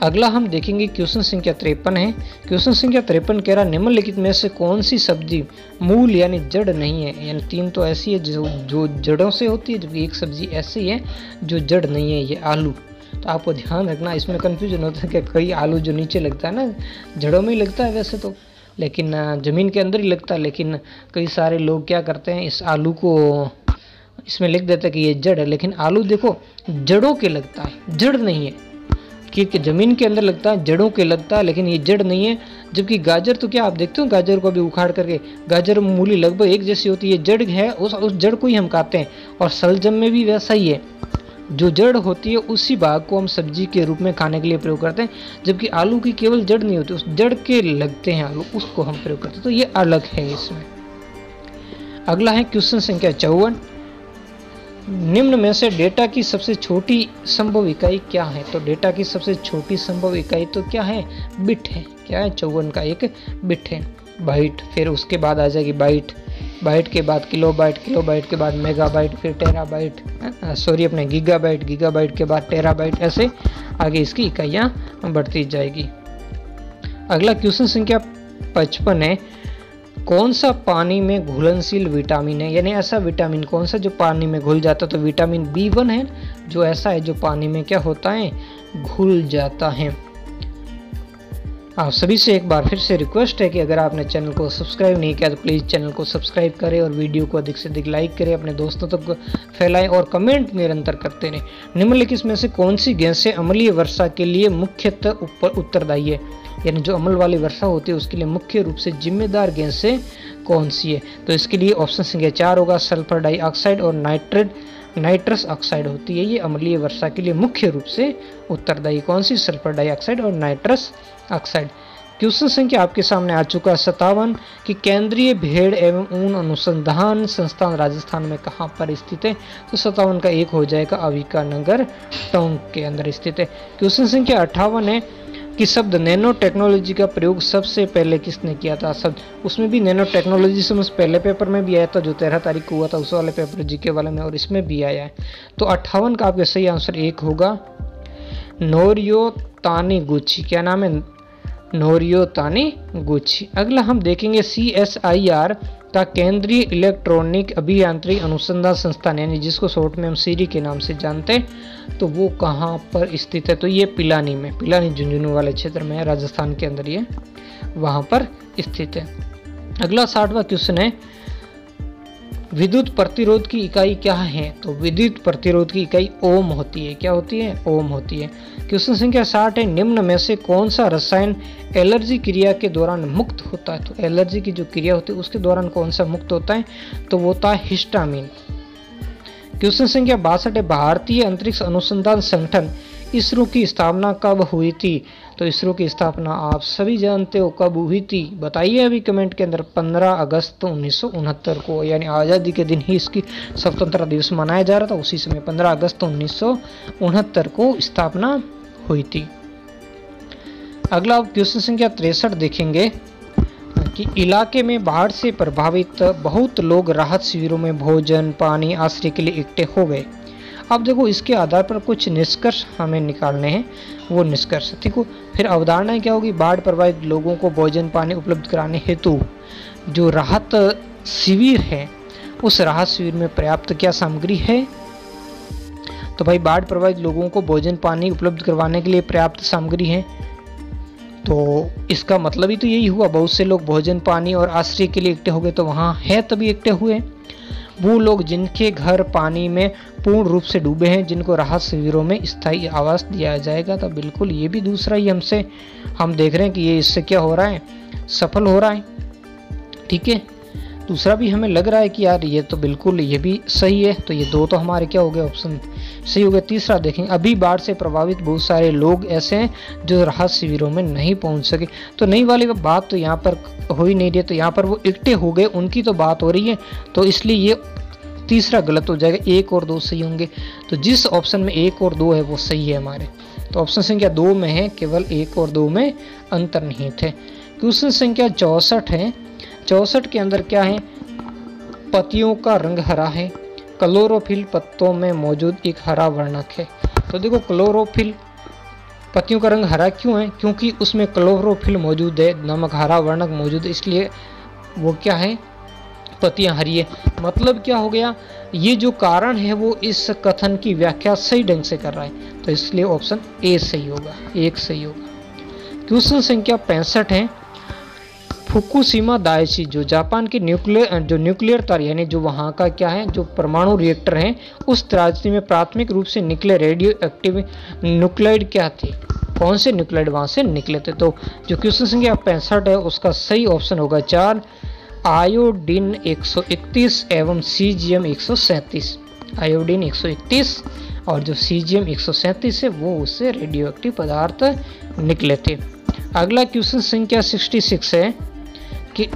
अगला हम देखेंगे क्वेश्चन संख्या 53 है। क्वेश्चन संख्या 53 कह रहा, निम्नलिखित में से कौन सी सब्जी मूल यानी जड़ नहीं है? यानी 3 तो ऐसी है जो जड़ों से होती है, जबकि एक सब्जी ऐसी है जो जड़ नहीं है, ये आलू। तो आपको ध्यान रखना, इसमें कंफ्यूजन होता है कि कई आलू जो नीचे लगता है ना, जड़ों में ही लगता है वैसे तो, लेकिन ज़मीन के अंदर ही लगता है, लेकिन कई सारे लोग क्या करते हैं, इस आलू को इसमें लिख देते हैं कि ये जड़ है, लेकिन आलू देखो जड़ों के लगता है, जड़ नहीं है। कि ज़मीन के अंदर लगता है, जड़ों के लगता है, लेकिन ये जड़ नहीं है। जबकि गाजर तो क्या आप देखते हो, गाजर को भी उखाड़ करके, गाजर मूली लगभग एक जैसी होती है, जड़ है, उस जड़ को ही हम खाते हैं। और सलजम में भी वैसा ही है, जो जड़ होती है उसी भाग को हम सब्जी के रूप में खाने के लिए प्रयोग करते हैं, जबकि आलू की केवल जड़ नहीं होती, उस जड़ के लगते हैं आलू, उसको हम प्रयोग करते हैं। तो ये अलग है इसमें। अगला है क्वेश्चन संख्या 54, निम्न में से डेटा की सबसे छोटी संभव इकाई क्या है? तो डेटा की सबसे छोटी संभव इकाई तो क्या है? बिट है। क्या है? 54 का एक बिट है, बाइट। फिर उसके बाद आ जाएगी बाइट, बाइट के बाद किलोबाइट, किलोबाइट के बाद मेगाबाइट, फिर टेराबाइट, अपने गीगाबाइट, गीगाबाइट के बाद टेराबाइट, ऐसे आगे इसकी इकाइयाँ बढ़ती जाएगी। अगला क्वेश्चन संख्या 55 है, कौन सा पानी में घुलनशील विटामिन है? यानी ऐसा विटामिन कौन सा जो पानी में घुल जाता है? तो विटामिन B1 है, जो ऐसा है जो पानी में क्या होता है? घुल जाता है। आप सभी से एक बार फिर से रिक्वेस्ट है कि अगर आपने चैनल को सब्सक्राइब नहीं किया तो प्लीज़ चैनल को सब्सक्राइब करें और वीडियो को अधिक से अधिक लाइक करें, अपने दोस्तों तक फैलाएं और कमेंट निरंतर करते रहें। निम्नलिखित में से कौन सी गैसें अम्लीय वर्षा के लिए मुख्यतः उत्तरदायी है? यानी जो अम्ल वाली वर्षा होती है उसके लिए मुख्य रूप से जिम्मेदार गैसें कौन सी है? तो इसके लिए ऑप्शन संख्या 4 होगा, सल्फर डाइऑक्साइड और नाइट्रस ऑक्साइड होती है। ये अम्लीय वर्षा के लिए मुख्य रूप से उत्तरदायी कौन सी? सल्फर डाइऑक्साइड और नाइट्रस ऑक्साइड। क्वेश्चन संख्या आपके सामने आ चुका 57 कि केंद्रीय भेड़ एवं ऊन अनुसंधान संस्थान राजस्थान में कहाँ पर स्थित है? तो 57 का एक हो जाएगा, अविकानगर टोंक के अंदर स्थित है। क्वेश्चन संख्या 58 है कि शब्द नैनो टेक्नोलॉजी का प्रयोग सबसे पहले किसने किया था? शब्द उसमें भी नैनो टेक्नोलॉजी से पहले पेपर में भी आया था, जो 13 तारीख को हुआ था उस वाले पेपर जीके वाले में, और इसमें भी आया है। तो 58 का आपका सही आंसर एक होगा, नोरियो तानीगुची। क्या नाम है? नोरियो तानीगुची। अगला हम देखेंगे CSIR का केंद्रीय इलेक्ट्रॉनिक अभियांत्रिकी अनुसंधान संस्थान, यानी जिसको शॉर्ट में हम सीरी के नाम से जानते हैं, तो वो कहाँ पर स्थित है? तो ये पिलानी में, पिलानी झुंझुनू वाले क्षेत्र में है, राजस्थान के अंदर ये वहाँ पर स्थित है। अगला 60वां क्वेश्चन है, विद्युत प्रतिरोध की इकाई क्या है? तो विद्युत प्रतिरोध की इकाई ओम होती है। क्या होती है? ओम होती है। क्वेश्चन संख्या 60 है, निम्न में से कौन सा रसायन एलर्जी क्रिया के दौरान मुक्त होता है? तो एलर्जी की जो क्रिया होती है उसके दौरान कौन सा मुक्त होता है? तो वो होता है हिस्टामिन। क्वेश्चन संख्या 62 है, भारतीय अंतरिक्ष अनुसंधान संगठन इसरो की स्थापना कब हुई थी? तो इसरो की स्थापना आप सभी जानते हो कब हुई थी, बताइए अभी कमेंट के अंदर। 15 अगस्त 1969 को, यानी आज़ादी के दिन ही इसकी स्वतंत्रता दिवस मनाया जा रहा था, उसी समय 15 अगस्त 1969 को स्थापना हुई थी। अगला आप क्वेश्चन संख्या 63 देखेंगे कि इलाके में बाढ़ से प्रभावित बहुत लोग राहत शिविरों में भोजन, पानी, आश्रय के लिए इकट्ठे हो गए। अब देखो इसके आधार पर कुछ निष्कर्ष हमें निकालने हैं, वो निष्कर्ष ठीक हो। फिर अवधारणाएं क्या होगी? बाढ़ प्रभावित लोगों को भोजन पानी उपलब्ध कराने हेतु जो राहत शिविर है, उस राहत शिविर में पर्याप्त क्या सामग्री है? तो भाई बाढ़ प्रभावित लोगों को भोजन पानी उपलब्ध करवाने के लिए पर्याप्त सामग्री है, तो इसका मतलब ही तो यही हुआ, बहुत से लोग भोजन पानी और आश्रय के लिए इकट्ठे हो गए, तो वहाँ है तभी इकट्ठे हुए। वो लोग जिनके घर पानी में पूर्ण रूप से डूबे हैं, जिनको राहत शिविरों में स्थायी आवास दिया जाएगा। तो बिल्कुल ये भी दूसरा ही हम देख रहे हैं कि ये इससे क्या हो रहा है? सफल हो रहा है। ठीक है, दूसरा भी हमें लग रहा है कि यार ये तो बिल्कुल ये भी सही है। तो ये दो तो हमारे क्या हो गए? ऑप्शन सही हो गया। तीसरा देखेंगे, अभी बाढ़ से प्रभावित बहुत सारे लोग ऐसे हैं जो राहत शिविरों में नहीं पहुंच सके। तो नहीं वाली बात तो यहाँ पर हो ही नहीं रही, तो यहाँ पर वो इकट्ठे हो गए उनकी तो बात हो रही है, तो इसलिए ये तीसरा गलत हो जाएगा। 1 और 2 सही होंगे, तो जिस ऑप्शन में 1 और 2 है वो सही है हमारे। तो ऑप्शन संख्या 2 में है, केवल 1 और 2 में अंतर्निहित है। क्वेश्चन संख्या 64 है। 64 के अंदर क्या है? पत्तियों का रंग हरा है, क्लोरोफिल पत्तों में मौजूद एक हरा वर्णक है। तो देखो क्लोरोफिल, पत्तियों का रंग हरा क्यों है? क्योंकि उसमें क्लोरोफिल मौजूद है, नमक हरा वर्णक मौजूद है, इसलिए वो क्या है? पत्तियां हरी है। मतलब क्या हो गया? ये जो कारण है वो इस कथन की व्याख्या सही ढंग से कर रहा है, तो इसलिए ऑप्शन ए सही होगा, 1 सही होगा। क्वेश्चन संख्या 65 है। फुकुशिमा दाइची जो जापान के न्यूक्लियर तार, यानी जो वहाँ का क्या है, जो परमाणु रिएक्टर है, उस त्रासदी में प्राथमिक रूप से निकले रेडियो एक्टिव न्यूक्लाइड क्या थे? कौन से न्यूक्लाइड वहाँ से निकले थे? तो जो क्वेश्चन संख्या 65 है उसका सही ऑप्शन होगा 4, आयोडीन 131 एवं सीजियम 137। आयोडीन 131 और जो सीजियम 137 है वो उससे रेडियो एक्टिव पदार्थ निकले थे। अगला क्वेश्चन संख्या 66 है कि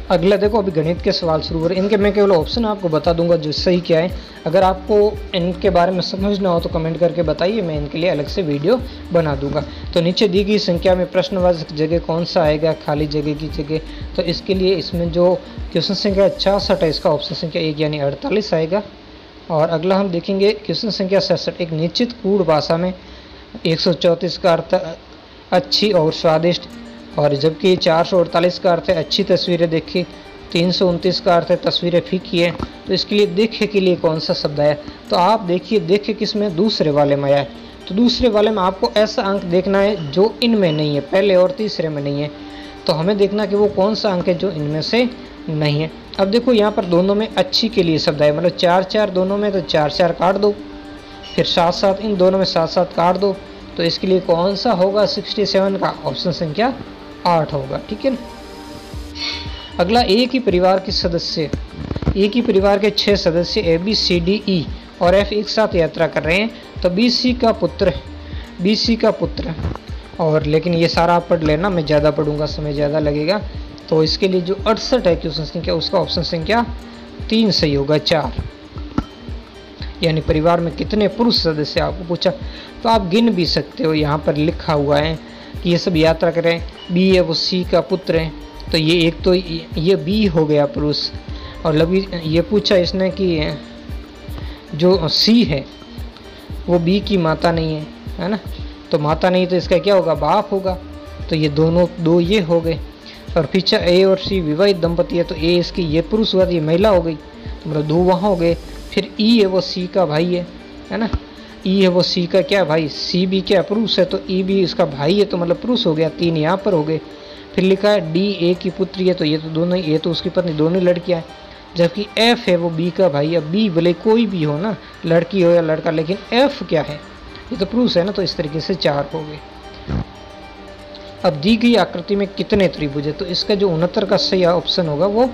अगला देखो, अभी गणित के सवाल शुरू हो रहे हैं। इनके मैं केवल ऑप्शन आपको बता दूंगा जो सही क्या है। अगर आपको इनके बारे में समझना हो तो कमेंट करके बताइए, मैं इनके लिए अलग से वीडियो बना दूंगा। तो नीचे दी गई संख्या में प्रश्नवाचक जगह कौन सा आएगा, खाली जगह की जगह। तो इसके लिए इसमें जो क्वेश्चन संख्या 66 है इसका ऑप्शन संख्या 1 यानी 48 आएगा। और अगला हम देखेंगे क्वेश्चन संख्या 67, एक निश्चित कूढ़ भाषा में 134 का अर्थ अच्छी और स्वादिष्ट, और जबकि 448 का अर्थ है अच्छी तस्वीरें देखी, 329 का अर्थ है तस्वीरें फीकी है। तो इसके लिए देखे के लिए कौन सा शब्द आया, तो आप देखिए देखे किसमें, दूसरे वाले में आया है। तो दूसरे वाले में आपको ऐसा अंक देखना है जो इनमें नहीं है, पहले और तीसरे में नहीं है। तो हमें देखना कि वो कौन सा अंक है जो इनमें से नहीं है। अब देखो यहाँ पर दोनों में अच्छी के लिए शब्द आए, मतलब 4 दोनों में, तो 4 काट दो, फिर 7 इन दोनों में 7 काट दो। तो इसके लिए कौन सा होगा 67 का, ऑप्शन संख्या 8 होगा। ठीक है ना। अगला, एक ही परिवार के सदस्य, एक ही परिवार के 6 सदस्य A B C D E और एफ एक साथ यात्रा कर रहे हैं। तो बी सी का पुत्र और, लेकिन ये सारा आप पढ़ लेना, मैं ज़्यादा पढ़ूंगा, समय ज़्यादा लगेगा। तो इसके लिए जो 68 है क्वेश्चन संख्या, उसका ऑप्शन संख्या 3 सही होगा, 4। यानी परिवार में कितने पुरुष सदस्य आपको पूछा, तो आप गिन भी सकते हो। यहाँ पर लिखा हुआ है कि ये सब यात्रा करें, बी है वो सी का पुत्र है, तो ये एक तो ये बी हो गया पुरुष। और लभी ये पूछा इसने कि जो सी है वो बी की माता नहीं है ना, तो माता नहीं तो इसका क्या होगा, बाप होगा। तो ये दोनों दो ये हो गए। और पीछे ए और सी विवाहित दंपति है, तो ए इसकी ये पुरुष हुआ, ये महिला हो गई, तो मतलब 2 वहाँ हो गए। फिर ई है वो सी का भाई है ना, ई है वो सी का क्या भाई, सी भी क्या पुरुष है, तो ई भी इसका भाई है, तो मतलब पुरुष हो गया, 3 यहाँ पर हो गए। फिर लिखा है डी ए की पुत्री है, तो ये तो दोनों, ये तो उसकी पत्नी, दोनों लड़कियाँ हैं। जबकि एफ है वो बी का भाई, अब बी भले कोई भी हो ना, लड़की हो या लड़का, लेकिन एफ क्या है, ये तो पुरुष है ना, तो इस तरीके से 4 हो गए। अब दी गई आकृति में कितने त्रिभुज है, तो इसका जो 69 का सही ऑप्शन होगा वो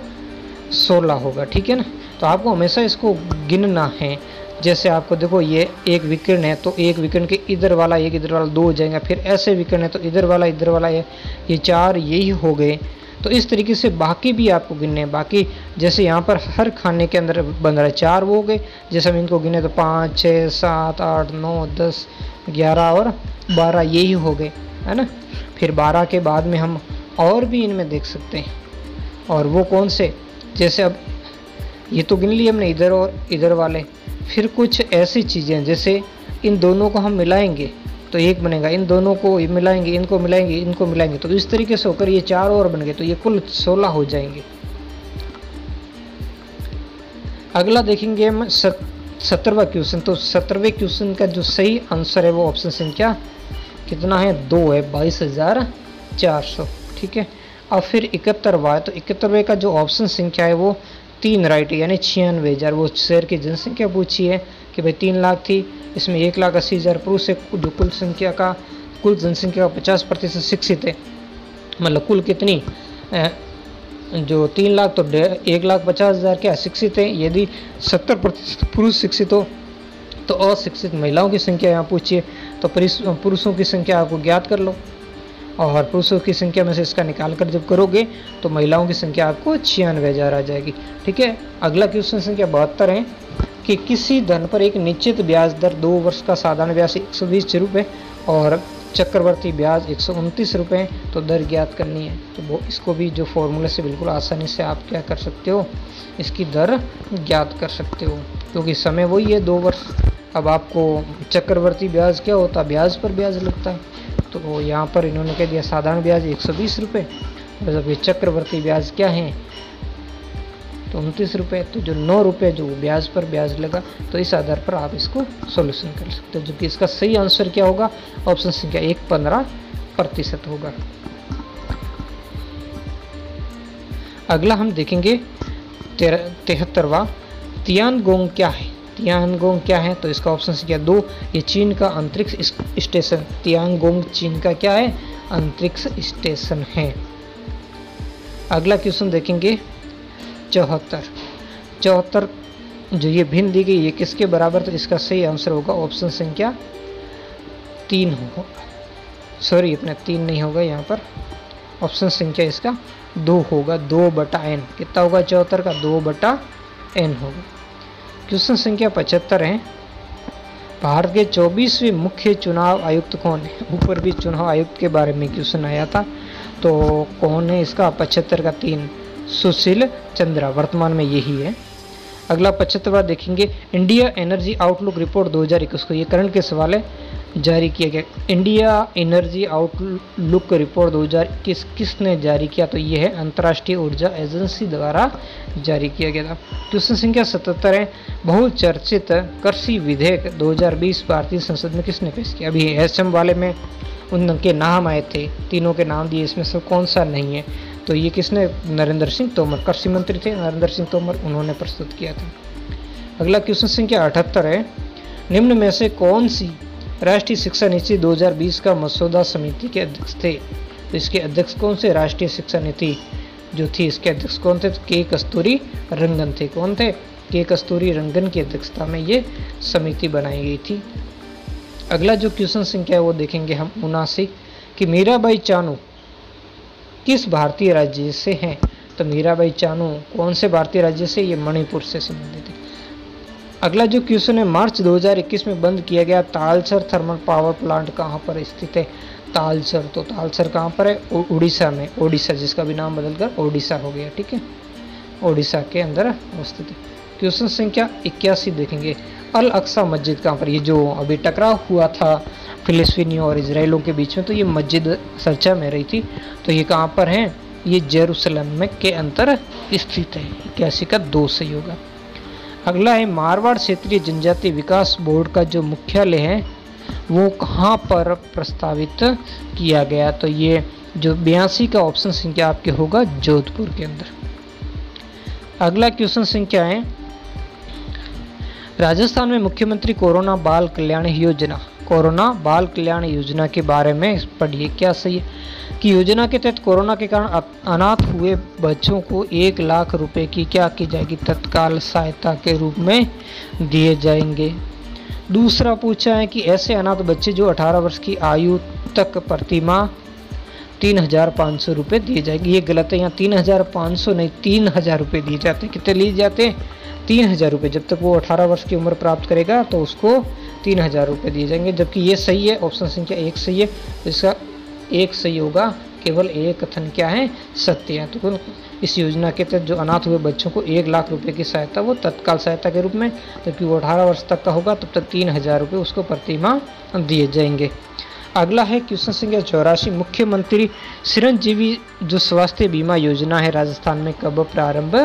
16 होगा। ठीक है ना। तो आपको हमेशा इसको गिनना है। जैसे आपको देखो ये एक विकर्ण है, तो एक विकर्ण के इधर वाला एक इधर वाला 2 हो जाएंगे। फिर ऐसे विकर्ण है तो इधर वाला ये 4 यही हो गए। तो इस तरीके से बाकी भी आपको गिनने हैं। बाकी जैसे यहाँ पर हर खाने के अंदर बन रहा है 4 वो हो गए, जैसे हम इनको गिने तो 5 6 7 8 9 10 11 और 12 यही हो गए, है ना। फिर 12 के बाद में हम और भी इनमें देख सकते हैं, और वो कौन से, जैसे अब ये तो गिन लिए हमने इधर और इधर वाले। फिर कुछ ऐसी चीज़ें जैसे इन दोनों को हम मिलाएंगे तो एक बनेगा, इन दोनों को मिलाएंगे, इनको मिलाएंगे, इनको मिलाएंगे, तो इस तरीके से होकर ये 4 और बन गए, तो ये कुल 16 हो जाएंगे। अगला देखेंगे हम 17वां क्वेश्चन। तो 17वें क्वेश्चन का जो सही आंसर है वो ऑप्शन संख्या कितना है, 2 है, 22,400। ठीक है। अब फिर 71वां है, तो 71वें का जो ऑप्शन संख्या है वो 3 राइट है, यानी 96,000। वो शहर की जनसंख्या पूछी है कि भाई 3 लाख थी, इसमें 1,80,000 पुरुष है, जो कुल जनसंख्या का 50% शिक्षित है। मतलब कुल कितनी, जो 3 लाख तो 1,50,000 क्या शिक्षित है। यदि 70% पुरुष शिक्षित हो तो अशिक्षित महिलाओं की संख्या यहाँ पूछिए, तो पुरुषों की संख्या आपको ज्ञात कर लो, और पुरुषों की संख्या में से इसका निकाल कर जब करोगे तो महिलाओं की संख्या आपको 96,000 आ जाएगी। ठीक है। अगला क्वेश्चन संख्या 72 है कि किसी धन पर एक निश्चित ब्याज दर 2 वर्ष का साधारण ब्याज 120 रुपये और चक्रवर्ती ब्याज 129 रुपये, तो दर ज्ञात करनी है। तो वो इसको भी जो फॉर्मूले से बिल्कुल आसानी से आप क्या कर सकते हो, इसकी दर ज्ञात कर सकते हो, क्योंकि समय वही है 2 वर्ष। अब आपको चक्रवर्ती ब्याज क्या होता है, ब्याज पर ब्याज लगता है, तो यहाँ पर इन्होंने कह दिया साधारण ब्याज 120 रुपये, और जब ये चक्रवर्ती ब्याज क्या है तो 29 रुपये, तो जो 9 रुपये जो ब्याज पर ब्याज लगा, तो इस आधार पर आप इसको सॉल्यूशन कर सकते हो। जो कि इसका सही आंसर क्या होगा, ऑप्शन संख्या 1 15% होगा। अगला हम देखेंगे 73वां, तियानगोंग क्या है। तियानगोंग क्या है, तो इसका ऑप्शन संख्या 2, ये चीन का अंतरिक्ष स्टेशन, तियानगोंग चीन का क्या है, अंतरिक्ष स्टेशन है। अगला क्वेश्चन देखेंगे 74 जो ये भिन्न दी गई ये किसके बराबर, तो इसका सही आंसर होगा ऑप्शन संख्या 3 होगा। सॉरी, अपने 3 नहीं होगा यहाँ पर, ऑप्शन संख्या इसका 2 होगा, 2/n। कितना होगा 74 का, 2/n होगा। क्वेश्चन संख्या 75 है, भारत के 24वें मुख्य चुनाव आयुक्त कौन है। ऊपर भी चुनाव आयुक्त के बारे में क्वेश्चन आया था, तो कौन है इसका 75 का 3, सुशील चंद्रा, वर्तमान में यही है। अगला 75वां देखेंगे, इंडिया एनर्जी आउटलुक रिपोर्ट 2021 को, ये करंट के सवाल है, जारी किया गया। इंडिया एनर्जी आउटलुक रिपोर्ट 2021 किसने जारी किया, तो ये है अंतर्राष्ट्रीय ऊर्जा एजेंसी द्वारा जारी किया गया था। क्वेश्चन संख्या 77 है, बहुचर्चित कृषि विधेयक 2020 भारतीय संसद में किसने पेश किया। अभी एसएम वाले में उनके नाम आए थे, तीनों के नाम दिए, इसमें से कौन सा नहीं है, तो ये किसने, नरेंद्र सिंह तोमर, कृषि मंत्री थे नरेंद्र सिंह तोमर, उन्होंने प्रस्तुत किया था। अगला क्वेश्चन संख्या 78 है, निम्न में से कौन सी राष्ट्रीय शिक्षा नीति 2020 का मसौदा समिति के अध्यक्ष थे, तो इसके अध्यक्ष कौन से, राष्ट्रीय शिक्षा नीति जो थी इसके अध्यक्ष कौन थे, तो के कस्तूरी रंगन थे। कौन थे, के कस्तूरी रंगन की अध्यक्षता में ये समिति बनाई गई थी। अगला जो क्वेश्चन संख्या है वो देखेंगे हम 79 कि मीराबाई चानू किस भारतीय राज्य से हैं, तो मीराबाई चानू कौन से भारतीय राज्य से, ये मणिपुर से संबंधित है। अगला जो क्वेश्चन है, मार्च 2021 में बंद किया गया तालचर थर्मल पावर प्लांट कहाँ पर स्थित है, तालचर, तो तालचर कहाँ पर है, उड़ीसा में, ओडिशा, जिसका भी नाम बदलकर ओडिशा हो गया, ठीक है, ओडिशा के अंदर अवस्थित है। क्वेश्चन संख्या 81 देखेंगे, अल अक्सा मस्जिद कहाँ पर, ये जो अभी टकराव हुआ था फिलिस्तीनियों और इजराइलों के बीच में, तो ये मस्जिद चर्चा में रही थी, तो ये कहाँ पर है, ये जेरूसलम में के अंतर स्थित है। 81 का 2 सही होगा। अगला है, मारवाड़ क्षेत्रीय जनजाति विकास बोर्ड का जो मुख्यालय है वो कहाँ पर प्रस्तावित किया गया, तो ये जो 82 का ऑप्शन संख्या आपके होगा जोधपुर के अंदर। अगला क्वेश्चन संख्या है, राजस्थान में मुख्यमंत्री कोरोना बाल कल्याण योजना के बारे में पढ़िए। क्या सही है कि योजना के तहत कोरोना के कारण अनाथ हुए बच्चों को 1 लाख रुपए की क्या की जाएगी, तत्काल सहायता के रूप में दिए जाएंगे। दूसरा पूछा है कि ऐसे अनाथ बच्चे जो 18 वर्ष की आयु तक प्रति माह 3,500 रुपये दिए जाएंगे। ये गलत है, यहाँ 3,500 नहीं 3,000 रुपये दिए जाते हैं। कितने लिए जाते हैं, 3,000 रुपये। जब तक वो 18 वर्ष की उम्र प्राप्त करेगा तो उसको 3,000 रुपये दिए जाएंगे, जबकि ये सही है, ऑप्शन संख्या 1 सही है, इसका 1 सही होगा, केवल एक कथन क्या है, सत्य है। तो इस योजना के तहत जो अनाथ हुए बच्चों को 1 लाख रुपए की सहायता वो तत्काल सहायता के रूप में, जबकि वो 18 वर्ष तक का होगा तब तक 3,000 रुपये उसको प्रति माह दिए जाएंगे। अगला है क्वेश्चन संख्या 84, मुख्यमंत्री चिरंजीवी जो स्वास्थ्य बीमा योजना है राजस्थान में कब प्रारंभ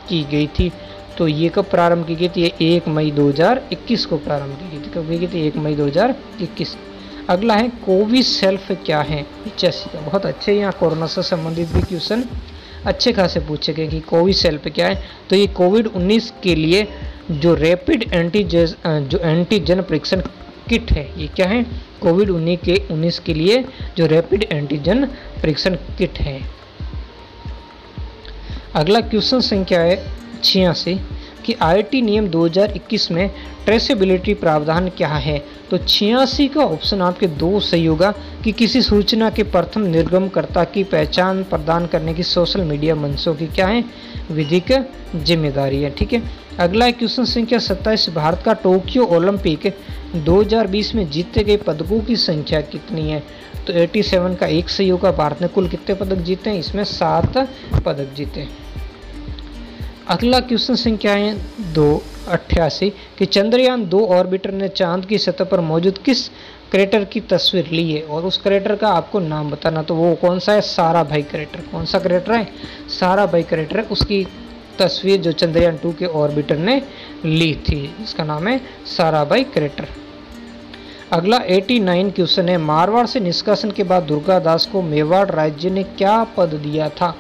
की गई थी, तो ये कब प्रारंभ की गई थी, ये 1 मई 2021 को प्रारंभ की गई थी। कब की गई थी, 1 मई 2021। अगला है कोविशील्ड क्या है, 85 का। बहुत अच्छे यहाँ कोरोना से संबंधित भी क्वेश्चन अच्छे खासे पूछे गए कि कोविशील्ड क्या है, तो ये कोविड-19 के लिए जो रैपिड एंटीजन परीक्षण किट है, ये क्या है, कोविड-19 के लिए जो रैपिड एंटीजन परीक्षण किट है। अगला क्वेश्चन संख्या है 86 कि आईटी नियम 2021 में ट्रेसेबिलिटी प्रावधान क्या है, तो 86 का ऑप्शन आपके 2 सही होगा कि किसी सूचना के प्रथम निर्गमकर्ता की पहचान प्रदान करने की सोशल मीडिया मंचों की क्या है, विधिक जिम्मेदारी है, ठीक है। अगला क्वेश्चन संख्या 27, भारत का टोक्यो ओलंपिक 2020 में जीते गए पदकों की संख्या कितनी है, तो 87 का 1 सही होगा। भारत ने कुल कितने पदक जीते हैं, इसमें 7 पदक जीते। अगला क्वेश्चन संख्या है 88 कि चंद्रयान 2 ऑर्बिटर ने चांद की सतह पर मौजूद किस क्रेटर की तस्वीर ली है, और उस क्रेटर का आपको नाम बताना, तो वो कौन सा है, साराभाई क्रेटर। कौन सा क्रेटर है, साराभाई क्रेटर है, उसकी तस्वीर जो चंद्रयान 2 के ऑर्बिटर ने ली थी, इसका नाम है साराभाई क्रेटर। अगला 89 क्वेश्चन है, मारवाड़ से निष्कासन के बाद दुर्गादास को मेवाड़ राज्य ने क्या पद दिया था,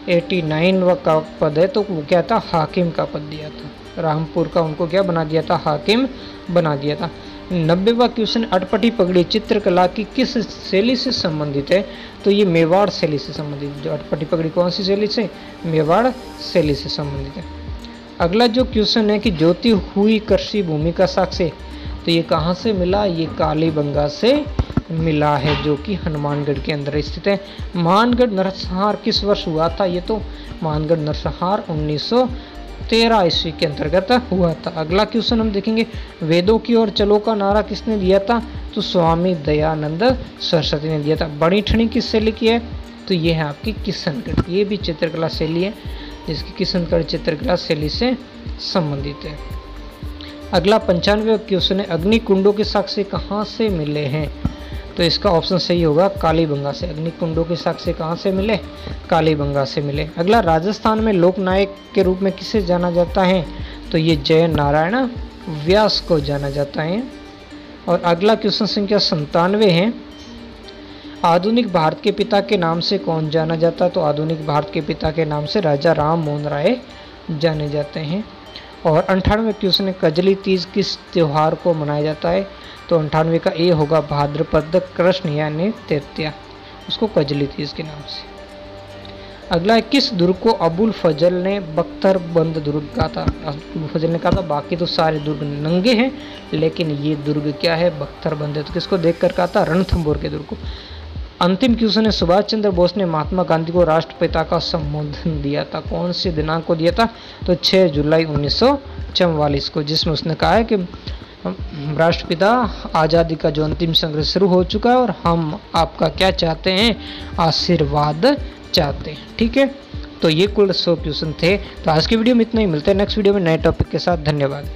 89 का पद है, तो वो क्या था, हाकिम का पद दिया था। रामपुर का उनको क्या बना दिया था, हाकिम बना दिया था। 90वां क्वेश्चन, अटपटी पगड़ी चित्रकला की किस शैली से संबंधित है, तो ये मेवाड़ शैली से संबंधित। जो अटपटी पगड़ी कौन सी शैली से, मेवाड़ शैली से संबंधित है। अगला जो क्वेश्चन है कि ज्योति हुई कृषि भूमि का साक्ष्य, तो ये कहाँ से मिला, ये कालीबंगा से मिला है, जो कि हनुमानगढ़ के अंदर स्थित है। मानगढ़ नरसंहार किस वर्ष हुआ था, ये तो मानगढ़ नरसंहार 1913 ईस्वी के अंतर्गत हुआ था। अगला क्वेश्चन हम देखेंगे, वेदों की ओर चलो का नारा किसने दिया था, तो स्वामी दयानंद सरस्वती ने दिया था। बड़ी ठनी किस शैली की है, तो ये है आपकी किशनगढ़, ये भी चित्रकला शैली है जिसकी किशनगढ़ चित्रकला शैली से संबंधित है। अगला 95वां क्वेश्चन है, अग्निकुंडों के साक्ष्य कहाँ से मिले हैं, तो इसका ऑप्शन सही होगा कालीबंगा से। अग्निकुंडों के साक्ष्य कहाँ से मिले, कालीबंगा से मिले। अगला राजस्थान में लोकनायक के रूप में किसे जाना जाता है, तो ये जय नारायण व्यास को जाना जाता है। और अगला क्वेश्चन संख्या 97 है, आधुनिक भारत के पिता के नाम से कौन जाना जाता है, तो आधुनिक भारत के पिता के नाम से राजा राम मोहन राय जाने जाते हैं। और 98वां क्वेश्चन है, कजली तीज किस त्योहार को मनाया जाता है, तो 98 का ए होगा भाद्रपद कृष्ण यानी तृतीया, उसको कजली तीज के नाम से। अगला है, किस दुर्ग को अबुल फजल ने बख्तरबंद दुर्ग कहा था, अबुल फजल ने कहा था बाकी तो सारे दुर्ग नंगे हैं लेकिन ये दुर्ग क्या है, बख्तरबंद है। तो किसको देखकर कहा था, रणथंभौर के दुर्ग को। अंतिम क्वेश्चन है, सुभाष चंद्र बोस ने महात्मा गांधी को राष्ट्रपिता का संबोधन दिया था, कौन से दिनांक को दिया था, तो 6 जुलाई 1944 को, जिसमें उसने कहा है कि राष्ट्रपिता आज़ादी का जो अंतिम संघर्ष शुरू हो चुका है और हम आपका क्या चाहते हैं, आशीर्वाद चाहते हैं। ठीक है, तो ये कुल 100 क्वेश्चन थे। तो आज की वीडियो में इतना ही, मिलते हैं नेक्स्ट वीडियो में नए टॉपिक के साथ। धन्यवाद।